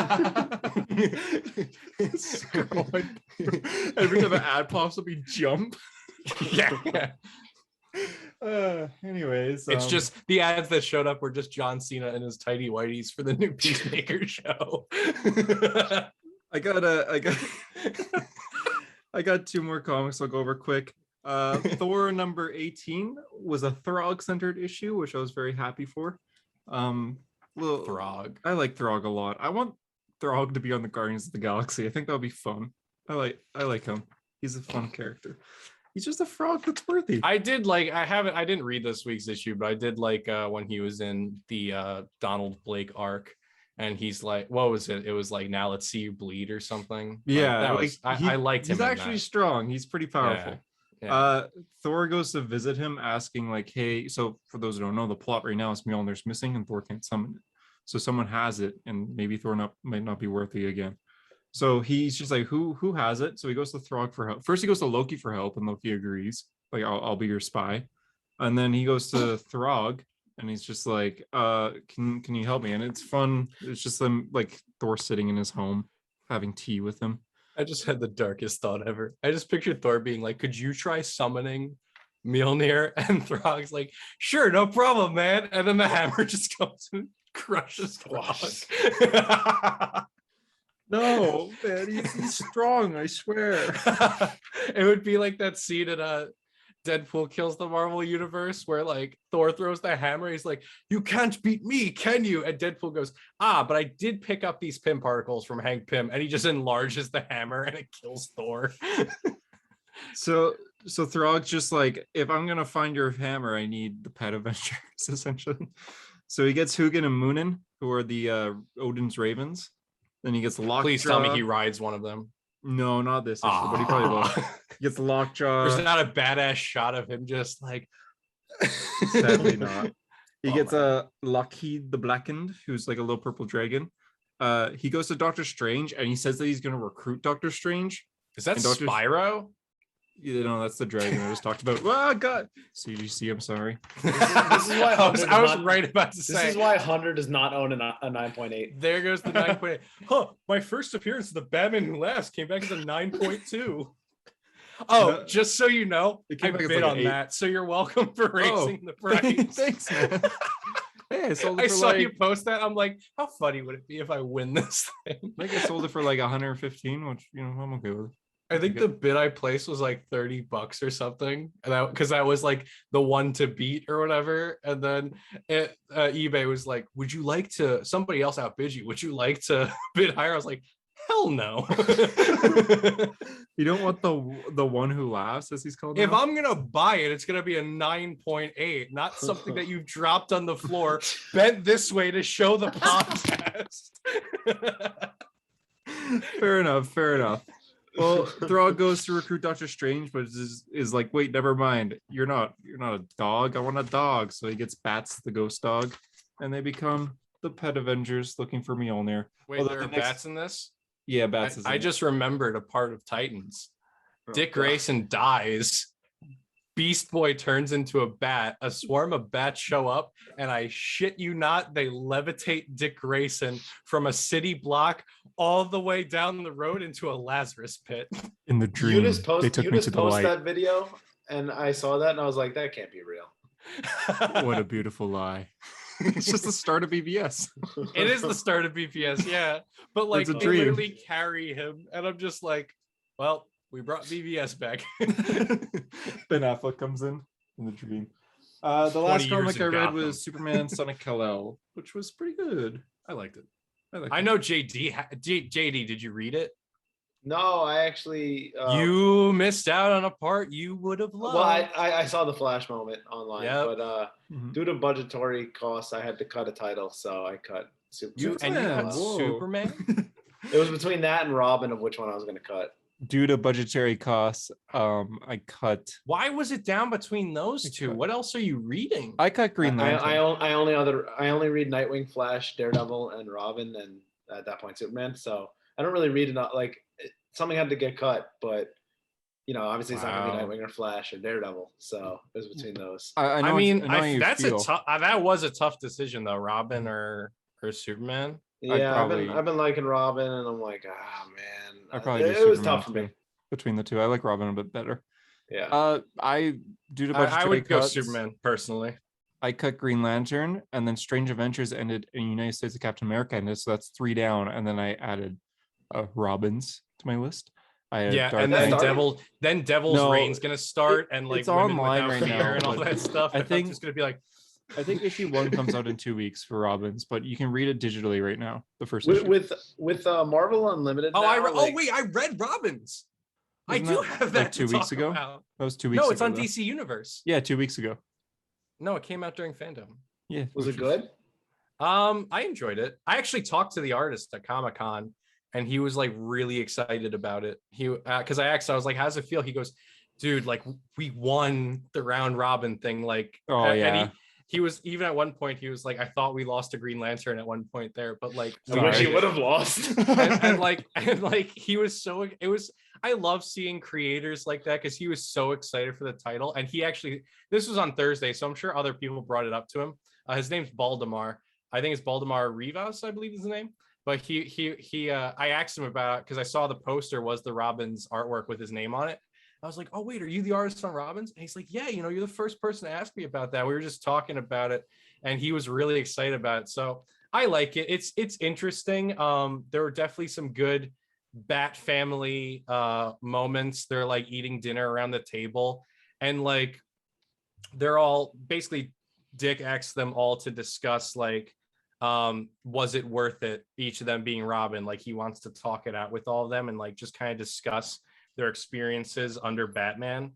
Scrolling through. Every time an ad pops up, you jump. yeah. Anyways, It's just the ads that showed up were just John Cena and his tidy whities for the new Peacemaker show. I got two more comics I'll go over quick. Thor number 18 was a Throg centered issue, which I was very happy for. Throg. I like Throg a lot. I want Throg to be on the Guardians of the Galaxy. I think that'll be fun. I like him. He's a fun character. He's just a frog that's worthy. I didn't read this week's issue, but I did like when he was in the Donald Blake arc. and he's like, what was it? It was like, now let's see you bleed or something. Yeah, I liked him. He's actually strong. He's pretty powerful. Yeah. Thor goes to visit him, asking like, "Hey, so for those who don't know, the plot right now is Mjolnir's missing and Thor can't summon it. So someone has it, and maybe Thor might not be worthy again." So he's just like, "Who has it?" So he goes to Throg for help. First, he goes to Loki for help, and Loki agrees, like, "I'll be your spy." And then he goes to Throg, and he's just like, "Can you help me?" And it's fun. It's just them like Thor sitting in his home, having tea with him. I just had the darkest thought ever. I just pictured Thor being like, could you try summoning Mjolnir? And Throg's like, sure, no problem, man. And then the hammer just comes and crushes Throg. No, man, he's strong, I swear. It would be like that scene in Deadpool Kills the Marvel Universe where like Thor throws the hammer. He's like, you can't beat me, can you? And Deadpool goes, but I did pick up these Pym particles from Hank Pym. And he just enlarges the hammer and it kills Thor. So Throg's just like, if I'm gonna find your hammer, I need the Pet Avengers, essentially. So he gets Hugin and Munin, who are the Odin's ravens. Then he gets Lockjaw. Please tell me he rides one of them. No, not this issue, but he probably will. He gets Lockjaw. There's not a badass shot of him just like. Sadly not. He gets Lockheed the Blackened, who's like a little purple dragon. He goes to Doctor Strange, and he says that he's going to recruit Doctor Strange. Is that Spyro? You know, that's the dragon I just talked about. Oh, God. CGC, I'm sorry. This is why I was right about to say. This is why Hunter does not own a 9.8. There goes the 9.8. Huh, my first appearance of the Batman Who Laughs came back as a 9.2. Oh, just so you know, I bid on that. So you're welcome for raising the price. Thanks, man. Hey, I saw you post that. I'm like, how funny would it be if I win this thing? I think I sold it for like 115, which, you know, I'm okay with. I think the bid I placed was like $30 or something, and because that was like the one to beat or whatever. And then eBay was like, "Would you like to?" Somebody else outbid you. Would you like to bid higher? I was like, "Hell no." You don't want the one who laughs, as he's called. If now? I'm gonna buy it, it's gonna be a 9.8, not something that you've dropped on the floor, bent this way to show the podcast. Fair enough. Well, Throg goes to recruit Doctor Strange, but is like, wait, never mind. You're not a dog. I want a dog. So he gets Bats, the ghost dog, and they become the Pet Avengers looking for Mjolnir. Wait, there are bats in this? Yeah, Bats is in I just remembered a part of Titans. Dick Grayson dies. Beast Boy turns into a bat. A swarm of bats show up, and I shit you not, they levitate Dick Grayson from a city block all the way down the road into a Lazarus pit. In the dream, they took me to the light. That video, and I saw that, and I was like, that can't be real. What a beautiful lie. It's just the start of BVS. It is the start of BVS, yeah. But like, they literally carry him, and I'm just like, well, we brought BVS back. Ben Affleck comes in the dream. The last comic I read was Superman Son of Kal-El, which was pretty good. I liked it. I know JD. JD, did you read it? No, I actually. You missed out on a part you would have loved. Well, I saw the Flash moment online, but due to budgetary costs, I had to cut a title, so I cut Superman. You cut Superman? It was between that and Robin of which one I was going to cut. Due to budgetary costs, I cut. Why was it down between those two? What else are you reading? I cut Green Lantern. I only read Nightwing, Flash, Daredevil, and Robin, and at that point Superman. So I don't really read enough. Like something had to get cut, but you know, obviously it's not gonna be Nightwing or Flash or Daredevil. So it was between those. I mean, that's a tough. That was a tough decision though, Robin or Superman. Yeah, I've been liking Robin, and I'm like, man, it was tough for me between the two. I like Robin a bit better. Yeah. I would go Superman personally. I cut Green Lantern, and then Strange Adventures ended in United States of Captain America ended, so that's 3 down, and then I added Robins to my list. And then Devil's Reign's gonna start, and like it's online right now and all that stuff. I think it's gonna be like. I think issue 1 comes out in 2 weeks for Robins, but you can read it digitally right now. The first issue. with Marvel Unlimited. Oh, wait, I read Robins. I do have that. Like 2 weeks ago. About. That was 2 weeks. No, it's ago, on DC Universe. Yeah, 2 weeks ago. No, it came out during Fandom. Yeah. Was it good? I enjoyed it. I actually talked to the artist at Comic-Con and he was like really excited about it. He because I asked, I was like, how's it feel? He goes, dude, like we won the round robin thing. Like, Oh yeah. And he was even at one point, he was like, I thought we lost to Green Lantern at one point there, but like I wish he would have lost. and like he was so I love seeing creators like that because he was so excited for the title. And he actually, this was on Thursday, so I'm sure other people brought it up to him. His name's Baldemar. I think it's Baldemar Rivas, I believe is the name. But I asked him about, because I saw the poster was the Robin's artwork with his name on it. I was like, oh wait, are you the artist on Robin's? And he's like, yeah, you're the first person to ask me about that. We were just talking about it, and he was really excited about it. So I like it. It's interesting. There were definitely some good Bat family moments. They're like eating dinner around the table, and like they're all basically, Dick asked them all to discuss like was it worth it, each of them being Robin. Like he wants to talk it out with all of them and like just kind of discuss their experiences under Batman.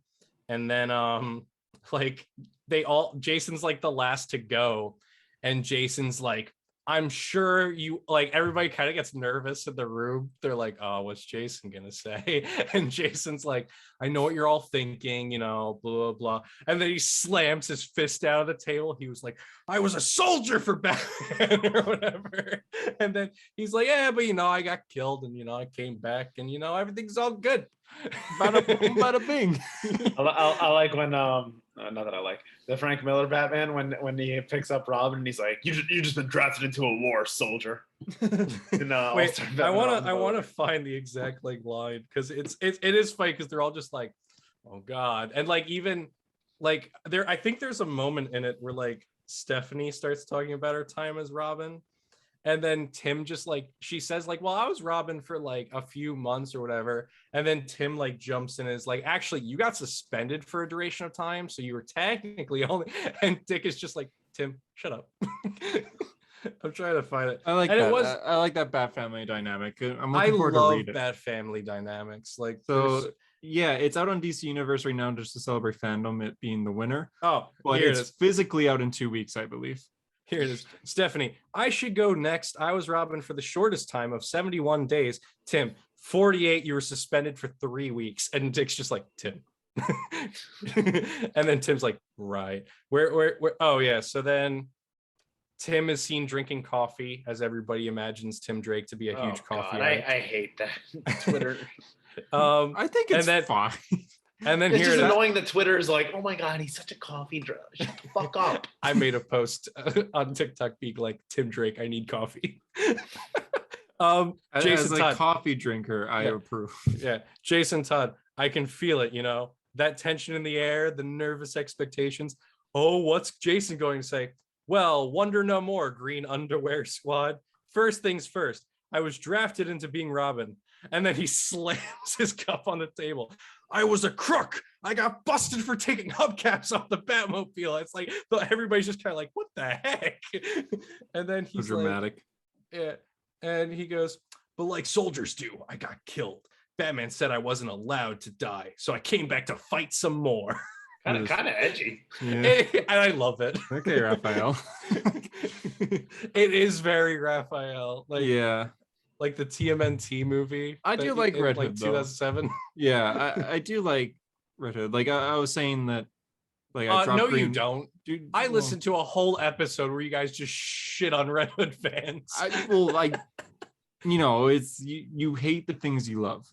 And then like Jason's like the last to go, and Jason's like, I'm sure you like, everybody kind of gets nervous in the room. They're like, oh, what's Jason gonna say? And Jason's like, I know what you're all thinking, blah, blah, blah. And then he slams his fist down on the table. He was like, I was a soldier for Batman or whatever. And then he's like, yeah, but I got killed and I came back and everything's all good. Bada boom, bada bing. I like when not that I like the Frank Miller Batman when he picks up Robin and he's like, you just been drafted into a war, soldier. Wait, I want to find the exact like line, because it is funny because they're all just like, oh god. And like even like I think there's a moment in it where like Stephanie starts talking about her time as Robin. And then Tim just like, she says like, well, I was Robin for like a few months or whatever. And then Tim like jumps in and is like, actually, you got suspended for a duration of time. So you were technically only, and Dick is just like, Tim, shut up. I'm trying to find it. I like and that. I like that Bat family dynamic. I'm looking forward to read it. Bat family dynamics. Like, so yeah, it's out on DC Universe right now just to celebrate fandom, it being the winner. Oh, but it's physically out in 2 weeks, I believe. Here it is. Stephanie, I should go next. I was Robin for the shortest time of 71 days. Tim, 48, you were suspended for 3 weeks. And Dick's just like, Tim. And then Tim's like, right. Where? Oh, yeah. So then Tim is seen drinking coffee, as everybody imagines Tim Drake to be a huge coffee. I hate that. Twitter. I think it's fine. And then it's just annoying that Twitter is like, oh my god, he's such a coffee drunk. Shut the fuck up. I made a post on TikTok being like, Tim Drake, I need coffee. Jason, as a Todd, coffee drinker, I approve. Yeah, Jason Todd, I can feel it. That tension in the air, the nervous expectations. Oh, what's Jason going to say? Well, wonder no more, Green Underwear Squad. First things first, I was drafted into being Robin. And then he slams his cup on the table. I was a crook. I got busted for taking hubcaps off the Batmobile. It's like everybody's just kind of like, what the heck? And then he's dramatic. Like, yeah. And he goes, but like soldiers do, I got killed. Batman said I wasn't allowed to die, so I came back to fight some more. Kind of edgy. Yeah. And I love it. Okay, Raphael. It is very Raphael. Like, yeah. Like the TMNT movie. I do like Red Hood, 2007. Yeah, I do like Red Hood. Like I was saying that, like I dropped no, Green... you don't. Dude, I listened to a whole episode where you guys just shit on Red Hood fans. It's you hate the things you love.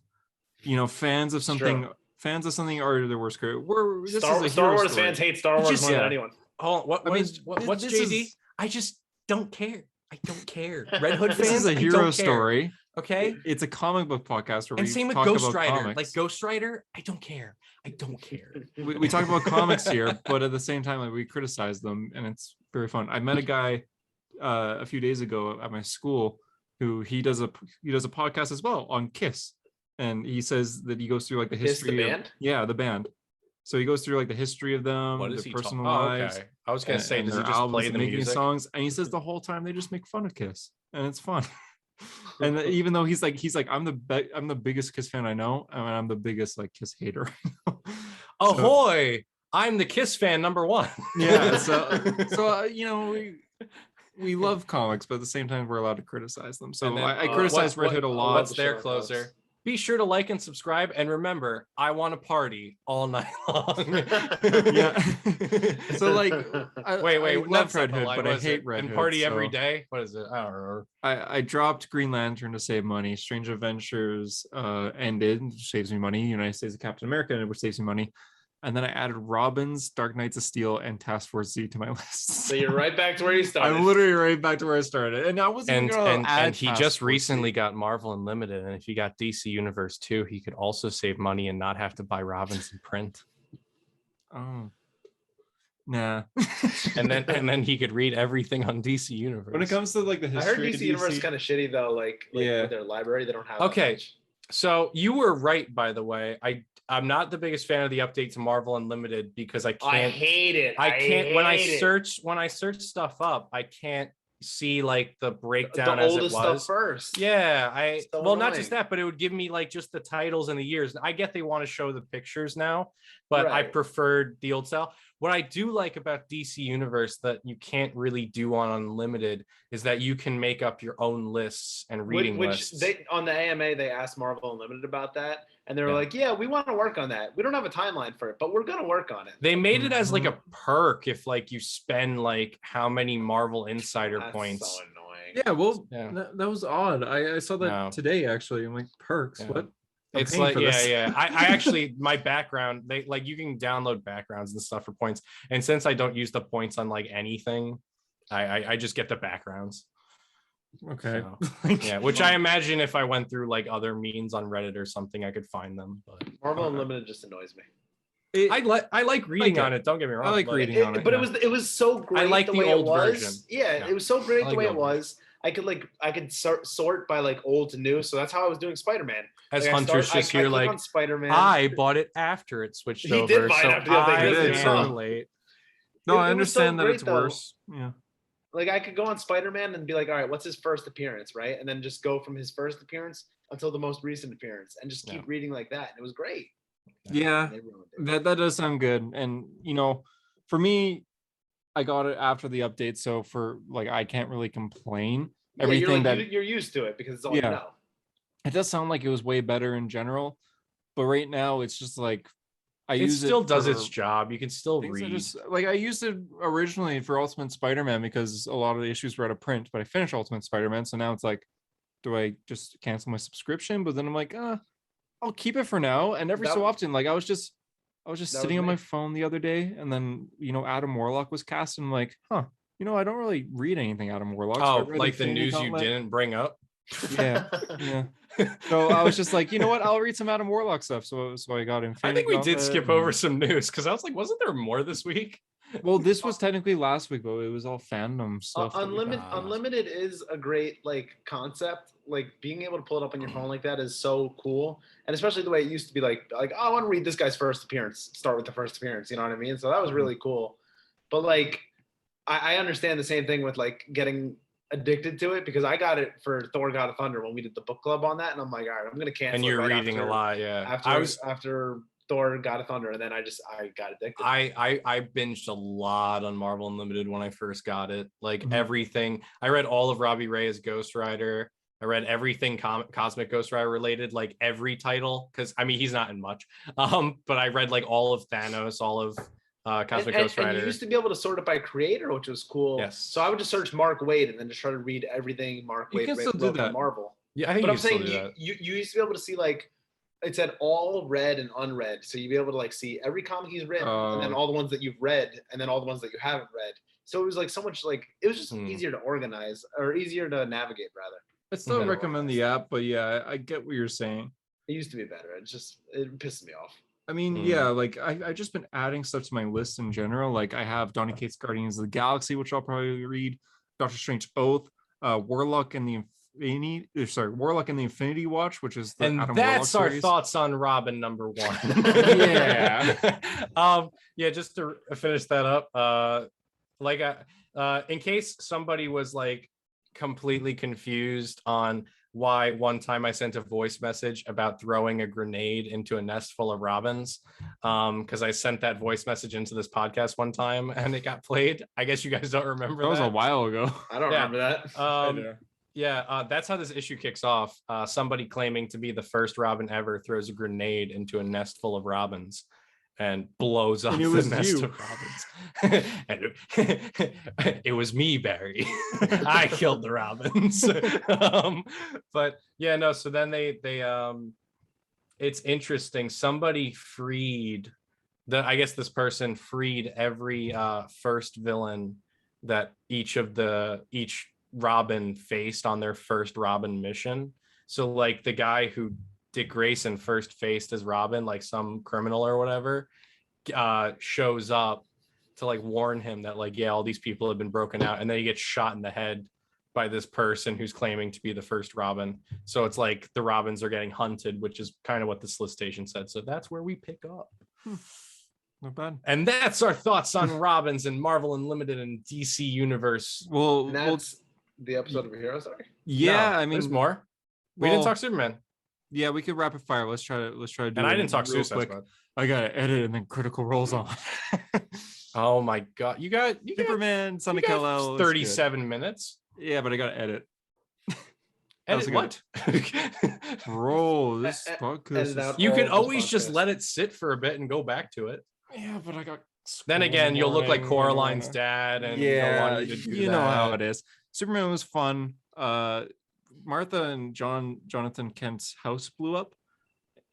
Fans of something. Sure. Fans of something are the worst. Star Wars fans hate Star Wars more than anyone. Oh, what's JD? I just don't care. I don't care. Red Hood fans. This is a hero story. Okay. It's a comic book podcast where we same with talk Ghost about Rider. comics. Like Ghost Rider, I don't care. I don't care. We talk about comics here, but at the same time, like we criticize them, and it's very fun. I met a guy a few days ago at my school who he does a podcast as well on Kiss, and he says that he goes through like the history. Kiss the band? Yeah, the band. So he goes through like the history of them, their personal lives. Okay. I was gonna say, does he just play the music? Songs? And he says the whole time they just make fun of Kiss, and it's fun. And even though he's like I'm the biggest Kiss fan I know, and I'm the biggest like Kiss hater. Ahoy! I'm the Kiss fan number one. Yeah. So we love comics, but at the same time, we're allowed to criticize them. So And then, I criticize Red Hood a lot. What's their closer? Be sure to like and subscribe, and remember, I want to party all night long. Yeah. So like, wait, I love that's not Red the Hood, line, but I was hate it? Red And Hood. party every so day. What is it? I don't remember. I dropped Green Lantern to save money. Strange Adventures ended, which saves me money. United States of Captain America ended, which saves me money. And then I added Robin's, Dark Knights of Steel, and Task Force Z to my list. So you're right back to where you started. I'm literally right back to where I started, and I wasn't gonna add and he Task just Force recently Z. got Marvel Unlimited, and if he got DC Universe too, he could also save money and not have to buy Robins in print. Oh, nah. And then he could read everything on DC Universe. When it comes to like the I history, heard of DC Universe is kind of shitty though. Like Yeah. with their library, they don't have. Okay. That much. So you were right, by the way. I'm not the biggest fan of the update to Marvel Unlimited because I can't. I hate it. I can't when I hate it. search stuff up, I can't see like the breakdown the as it oldest was. stuff first. Yeah, So well, not annoying. just that, but it would give me like just the titles and the years. I get they want to show the pictures now, but I Right. preferred the old style. What I do like about DC Universe that you can't really do on Unlimited is that you can make up your own lists and reading Which lists. they on the AMA they asked Marvel Unlimited about that, and they were Yeah. like, "Yeah, we want to work on that. We don't have a timeline for it, but we're gonna work on it." They made it as like a perk if like you spend like how many Marvel Insider That's points. so annoying. Yeah, well, Yeah. that was odd. I saw that No. today actually. I'm like, perks. Yeah. What? I'm It's paying like for this. yeah. I actually my background, they like you can download backgrounds and stuff for points. And since I don't use the points on like anything, I just get the backgrounds. Okay. So, yeah, which I imagine if I went through like other means on Reddit or something, I could find them. But Marvel Unlimited just annoys me. I like reading it. on it. Don't get me wrong. like but reading on it. But yeah. it was so great. like the the way old it was. version. Yeah, Yeah. it was so great I the like way the it old was. I could sort by like old to new, so that's how I was doing Spider-Man. As Like, Hunter's I just here click like on Spider-Man. I bought it after it switched He over. did buy it so after the update, I did, did so- late. No, It I was so understand that great, it's though. worse. Yeah. Like I could go on Spider-Man and be like, all right, what's his first appearance, right? And then just go from his first appearance until the most recent appearance, and just keep reading like that. And it was great. Yeah. And they ruined it. That does sound good. And for me, I got it after the update, so for like I can't really complain. Yeah, Everything you're used to it because it's all Yeah. you know. it does sound like it was way better in general, but right now it's just like I It use still does for its job. You can still things that read. just like I used it originally for Ultimate Spider-Man because a lot of the issues were out of print, but I finished Ultimate Spider-Man, so now it's like, do I just cancel my subscription? But then I'm like, I'll keep it for now. And every That- so often, like I was just That sitting was on me. my phone the other day, and then Adam Warlock was cast, and I'm like, I don't really read anything Adam Warlock. so I Oh, read like the Infinity news Gauntlet. you didn't bring up. Yeah, yeah. So I was just like, you know what? I'll read some Adam Warlock stuff. So I got Infinity. I think we did Gauntlet skip and- over some news because I was like, wasn't there more this week? Well, this was technically last week, but it was all fandom stuff. that we got. Unlimited is a great like concept. Like being able to pull it up on your phone like that is so cool, and especially the way it used to be. Like oh, I want to read this guy's first appearance. Start with the first appearance. You know what I mean? So that was really cool. But like, I understand the same thing with like getting addicted to it because I got it for Thor: God of Thunder when we did the book club on that, and I'm like, all right, I'm gonna cancel. And you're it right reading after, a lot, yeah. after Thor: God of Thunder, and then I got addicted. I binged a lot on Marvel Unlimited when I first got it. Like Mhm. everything. I read all of Robbie Reyes' Ghost Rider. I read everything Cosmic Ghost Rider related, like every title, because I mean he's not in much. But I read like all of Thanos, all of Cosmic Ghost Rider. And you used to be able to sort it by creator, which was cool. Yes. So I would just search Mark Wade and then just try to read everything Mark You Wade can wrote still do from that. Marvel. Yeah, I think But you I'm can still saying do that. you used to be able to see like it said all read and unread. So you'd be able to like see every comic he's written and then all the ones that you've read and then all the ones that you haven't read. So it was like so much like it was just easier to organize or easier to navigate rather. I still better recommend the app, but yeah, I get what you're saying. It used to be better. It pissed me off. I mean, yeah, like I just been adding stuff to my list in general. Like I have Donny Cates' Guardians of the Galaxy, which I'll probably read, Doctor Strange Oath, Warlock and the Infinity Watch, which is the And Adam that's Warlock our series. thoughts on Robin #1. Yeah. Yeah, just to finish that up, in case somebody was like completely confused on why one time I sent a voice message about throwing a grenade into a nest full of robins, because I sent that voice message into this podcast one time and it got played. I guess you guys don't remember That was a while ago. I don't Yeah. remember that. That's how this issue kicks off. Somebody claiming to be the first Robin ever throws a grenade into a nest full of robins and blows up And it the was nest you. of robins. And it was me, Barry. I killed the robins. But yeah, no. So then they it's interesting. Somebody freed I guess this person freed every first villain that each Robin faced on their first Robin mission. So like the guy who Dick Grayson first faced as Robin, like some criminal or whatever, shows up to like warn him that like, yeah, all these people have been broken out, and then he gets shot in the head by this person who's claiming to be the first Robin. So it's like the Robins are getting hunted, which is kind of what the solicitation said. So that's where we pick up. Not bad. And that's our thoughts on Robins and Marvel Unlimited and DC Universe. Well, And that's the episode of Heroes Arc. yeah, No, I mean, there's more. We well, didn't talk Superman. Yeah, we could rapid fire. Let's try to do And I it didn't talk real Suicide quick. Squad. I gotta edit and then Critical rolls on. Oh my god. You got Superman, Son of you got Kal-El. 37 minutes. Yeah, but I gotta edit. Edit a what? Bro, this Edit podcast. out. You all can of this always just podcast. let it sit for a bit and go back to it. Yeah, but I got. Then again, you'll look like Coraline's dad, and they'll Yeah, want you to do you know how that. it is. Superman was fun. Martha and Jonathan Kent's house blew up,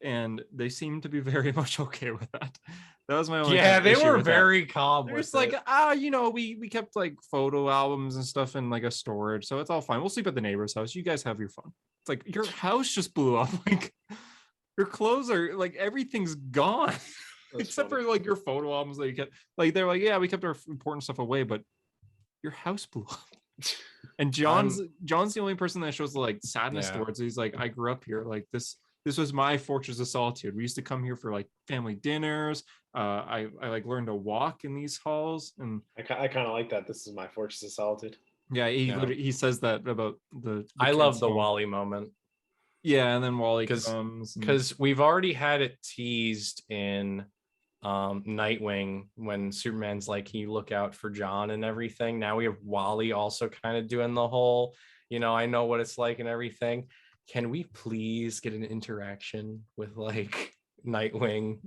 and they seemed to be very much okay with that. That was my only. Yeah, kind of they issue were with that. very calm. They're with just like, it. we kept like photo albums and stuff in like a storage, so it's all fine. We'll sleep at the neighbor's house. You guys have your fun. It's like your house just blew up. Like your clothes are like everything's gone. Except for like your photo albums that you kept. Like they're like, yeah, we kept our important stuff away, but your house blew up. And John's the only person that shows like sadness Yeah. towards it. He's like, I grew up here. Like this was my fortress of solitude. We used to come here for like family dinners. I like learned to walk in these halls, and I kind of like that. This is my fortress of solitude. yeah, Yeah. he says that about the I love kids' the home. Wally moment. Yeah, and then Wally 'Cause- comes and- Because we've already had it teased in Nightwing when Superman's like, you look out for John and everything. Now we have Wally also kind of doing the whole, I know what it's like and everything. Can we please get an interaction with like Nightwing,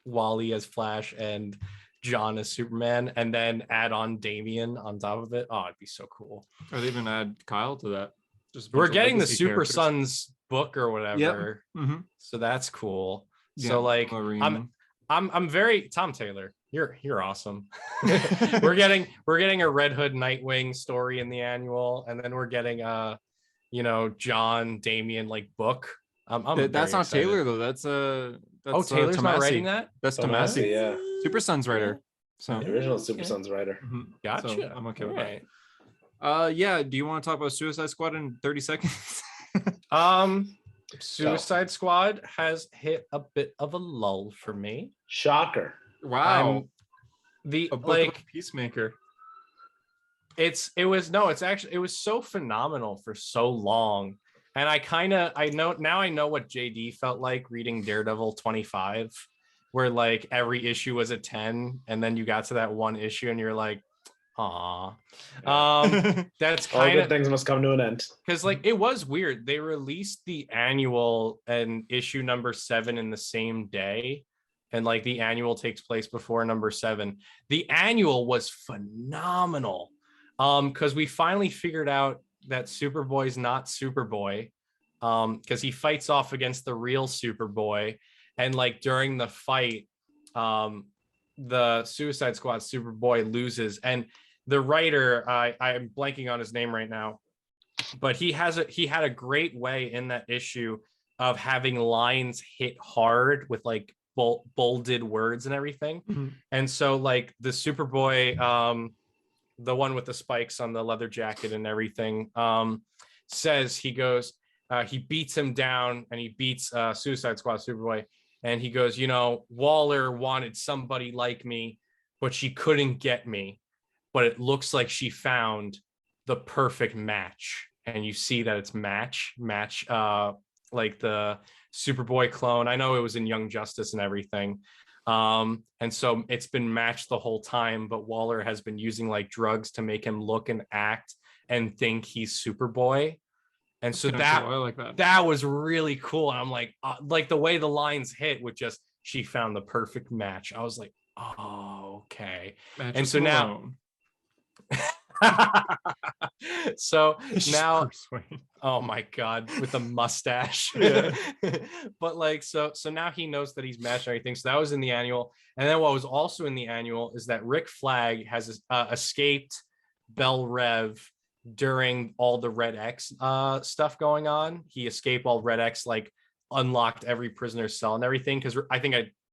Wally as Flash, and John as Superman, and then add on Damian on top of it? Oh, it'd be so cool. or they even add Kyle to that. Just a bunch We're of getting the legacy Super characters. Sons book or whatever. Mhm. So that's cool. Yeah, So like Marine. I'm very Tom Taylor. You're awesome. we're getting a Red Hood Nightwing story in the annual, and then we're getting John Damian like book. I'm That's very not excited. Taylor though. That's Taylor's not Tomasi. writing that. That's Tomasi, Tomasi. yeah. Super Sons writer. So The original Super Okay. Sons writer. mhm. Gotcha. So I'm okay with Alright. that. Yeah. Do you want to talk about Suicide Squad in 30 seconds? Suicide Squad has hit a bit of a lull for me. Shocker. Wow. The A book like of Peacemaker. it was so phenomenal for so long, and I know what JD felt like reading Daredevil 25, where like every issue was a 10, and then you got to that one issue and you're like, aw. That's All kind good of things must come to an end. because like it was weird. They released the annual and issue number 7 in the same day, and like the annual takes place before number 7. The annual was phenomenal because we finally figured out that Superboy's not Superboy, because he fights off against the real Superboy, and like during the fight the Suicide Squad Superboy loses, and the writer, I'm blanking on his name right now, but he had a great way in that issue of having lines hit hard with like bolded words and everything. Mhm. And so like the Superboy, the one with the spikes on the leather jacket and everything, says, he goes, he beats him down, and he beats Suicide Squad Superboy, and he goes, Waller wanted somebody like me, but she couldn't get me, but it looks like she found the perfect match. And you see that it's match like the Superboy clone. I know it was in Young Justice and everything. And so it's been matched the whole time, but Waller has been using like drugs to make him look and act and think he's Superboy. And so I like that. that was really cool. And I'm like the way the lines hit with just, she found the perfect match. I was like, oh, okay. Matches And so Malone. So now, Bruce Wayne. oh my God, with a mustache. Yeah. But like, so now he knows that he's matched everything. So that was in the annual. And then what was also in the annual is that Rick Flag has escaped Bell Rev during all the Red X stuff going on. He escaped while Red X like unlocked every prisoner's cell and everything. Because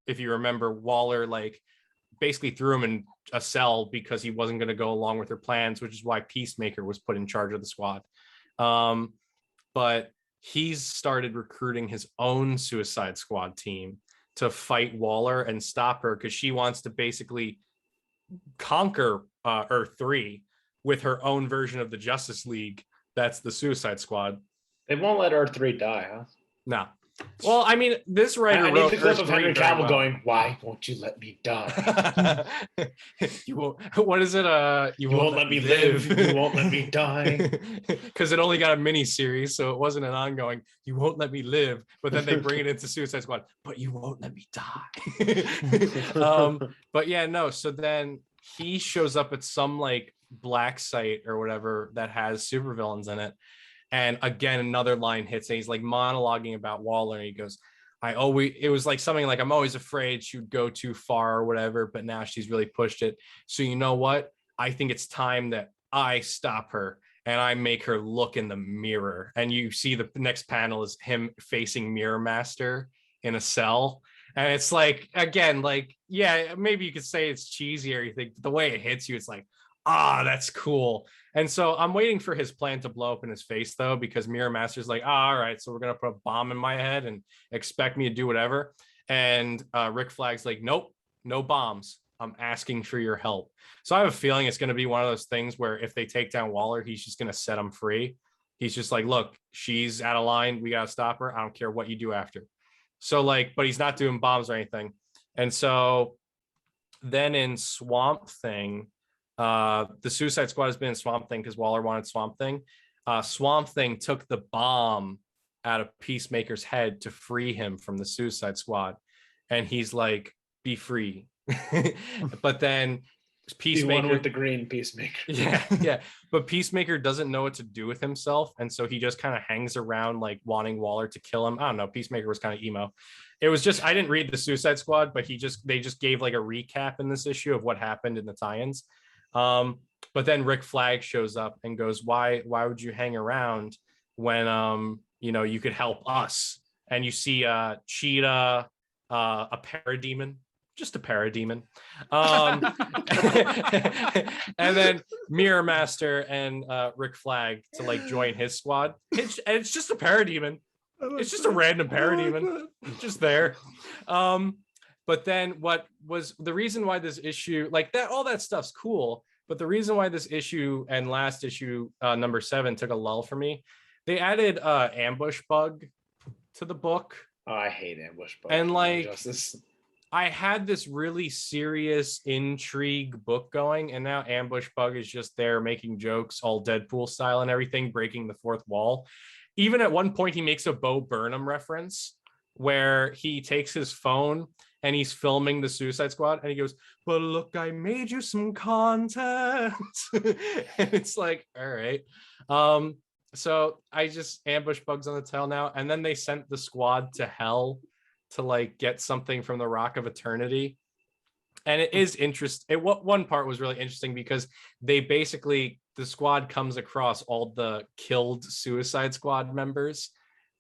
if you remember, Waller like basically threw him in a cell because he wasn't going to go along with their plans, which is why Peacemaker was put in charge of the squad. But he's started recruiting his own Suicide Squad team to fight Waller and stop her, because she wants to basically conquer Earth 3 with her own version of the Justice League. That's the Suicide Squad. They won't let Earth 3 die, huh? No. Well, I mean, this writer I wrote need the clip Earth of 3 Henry very Cavill well. going, "Why won't you let me die? You won't. What is it? You won't let me live. You won't let me die." Because it only got a mini series, so it wasn't an ongoing. You won't let me live, but then they bring it into Suicide Squad. But you won't let me die. But yeah, no. So then he shows up at some like black site or whatever that has supervillains in it. And again, another line hits, and he's like monologuing about Waller. And he goes, it was like something like, I'm always afraid she would go too far or whatever, but now she's really pushed it. So you know what? I think it's time that I stop her and I make her look in the mirror. And you see the next panel is him facing Mirror Master in a cell. And it's like, again, like, yeah, maybe you could say it's cheesy or you think the way it hits you, it's like, that's cool. And so I'm waiting for his plan to blow up in his face, though, because Mirror Master's like, all right, so we're going to put a bomb in my head and expect me to do whatever. And Rick Flag's like, nope, no bombs. I'm asking for your help. So I have a feeling it's going to be one of those things where if they take down Waller, he's just going to set him free. He's just like, look, she's out of line. We got to stop her. I don't care what you do after. So like, but he's not doing bombs or anything. And so then in Swamp Thing, the Suicide Squad has been in Swamp Thing because Waller wanted Swamp Thing. Swamp Thing took the bomb out of Peacemaker's head to free him from the Suicide Squad. And he's like, be free. But then Peacemaker, the one with the green Peacemaker. Yeah. But Peacemaker doesn't know what to do with himself. And so he just kind of hangs around like wanting Waller to kill him. I don't know. Peacemaker was kind of emo. It was just, I didn't read the Suicide Squad, but they just gave like a recap in this issue of what happened in the tie-ins. But then Rick Flag shows up and goes, why would you hang around when you could help us? And you see Cheetah, a parademon, just a parademon, and then Mirror Master and Rick Flag to like join his squad. It's just a parademon. It's just a random parademon, just there. But then what was the reason why this issue, like that, all that stuff's cool. But the reason why this issue and last issue, number 7, took a lull for me, they added Ambush Bug to the book. Oh, I hate Ambush Bug. And like, Justice. I had this really serious intrigue book going, and now Ambush Bug is just there making jokes, all Deadpool style and everything, breaking the fourth wall. Even at one point, he makes a Bo Burnham reference where he takes his phone and he's filming the Suicide Squad and he goes, but look, I made you some content. And it's like, all right. So I just Ambush Bugs on the tail now. And then they sent the squad to hell to like get something from the Rock of Eternity. And it is interesting. One part was really interesting because they basically, the squad comes across all the killed Suicide Squad members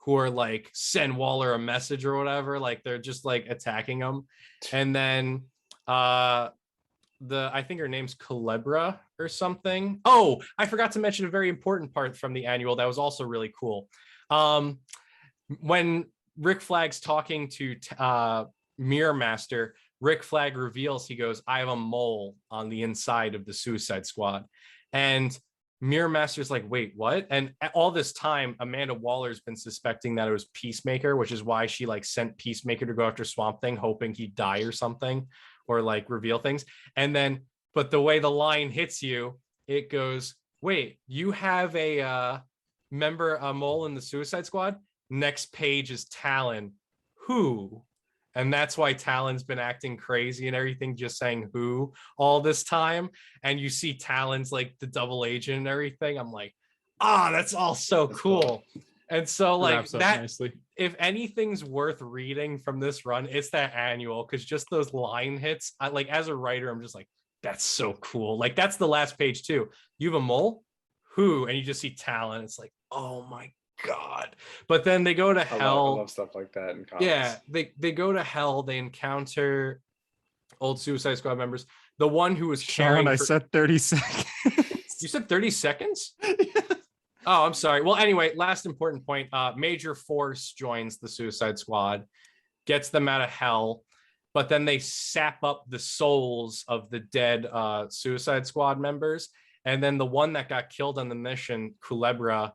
who are like, send Waller a message or whatever. Like they're just like attacking them. And then I think her name's Culebra or something. Oh, I forgot to mention a very important part from the annual that was also really cool. When Rick Flag's talking to Mirror Master, Rick Flag reveals, he goes, I have a mole on the inside of the Suicide Squad. And Mirror Master's like, wait, what? And all this time, Amanda Waller's been suspecting that it was Peacemaker, which is why she like sent Peacemaker to go after Swamp Thing, hoping he'd die or something, or like reveal things. And then, but the way the line hits you, it goes, wait, you have a member, a mole in the Suicide Squad? Next page is Talon. Who? And that's why Talon's been acting crazy and everything, just saying who all this time. And you see Talon's like the double agent and everything. I'm like, that's all so cool. And so like that, nicely. If anything's worth reading from this run, it's that annual, because just those line hits, I like as a writer, I'm just like, that's so cool. Like that's the last page too. You have a mole? Who? And you just see Talon. It's like, oh my God. But then they go to hell. I love stuff like that in comics. Yeah, they go to hell. They encounter old Suicide Squad members. The one who was Sean, I said 30 seconds. You said 30 seconds? Oh, I'm sorry. Well, anyway, last important point. Major Force joins the Suicide Squad, gets them out of hell, but then they sap up the souls of the dead Suicide Squad members. And then the one that got killed on the mission, Culebra,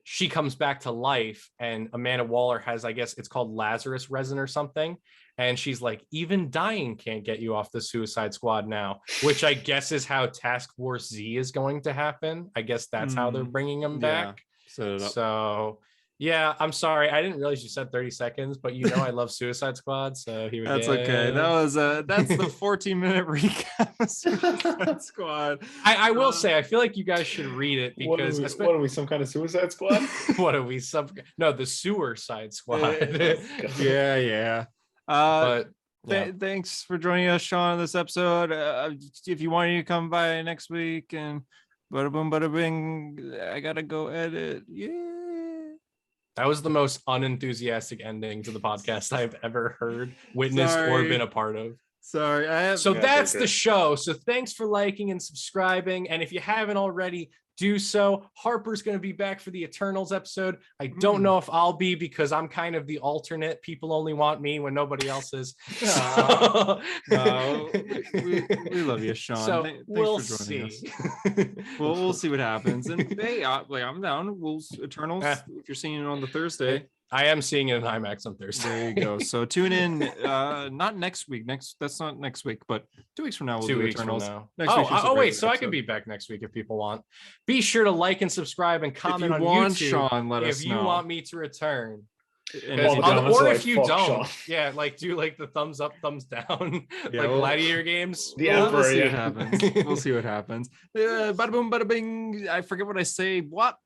she comes back to life, and Amanda Waller has, I guess it's called Lazarus resin or something. And she's like, even dying can't get you off the Suicide Squad now, which I guess is how Task Force Z is going to happen. I guess that's how they're bringing him back. So yeah, I'm sorry. I didn't realize you said 30 seconds, but you know I love Suicide Squad, so here we go. That's okay. That was that's the 14-minute recap of Suicide Squad. I will say, I feel like you guys should read it, because what are we, some kind of Suicide Squad? What are we, the Sewer Side Squad? Yeah. But thanks for joining us, Sean, on this episode. If you want to come by next week, and bada boom, bada bing, I gotta go edit. Yeah. That was the most unenthusiastic ending to the podcast I've ever heard, witnessed, or been a part of. Sorry. That's the show. So thanks for liking and subscribing. And if you haven't already, do so. Harper's going to be back for the Eternals episode. I don't know if I'll be, because I'm kind of the alternate. People only want me when nobody else is. No, we love you, Sean. So Thanks we'll for joining see. us. We'll see what happens. And hey, I'm down. Eternals. If you're seeing it on the Thursday. I am seeing it in IMAX on Thursday. There you go. So tune in. Not next week. That's not next week, but 2 weeks from now we'll do Eternals. Wait. So I can be back next week if people want. Be sure to like and subscribe and comment on YouTube. Sean, let us if know. You want me to return. Or if you don't, like do like the thumbs up, thumbs down, like gladiator games. We'll see what happens. We'll see what happens. Bada boom, bada bing. I forget what I say. What?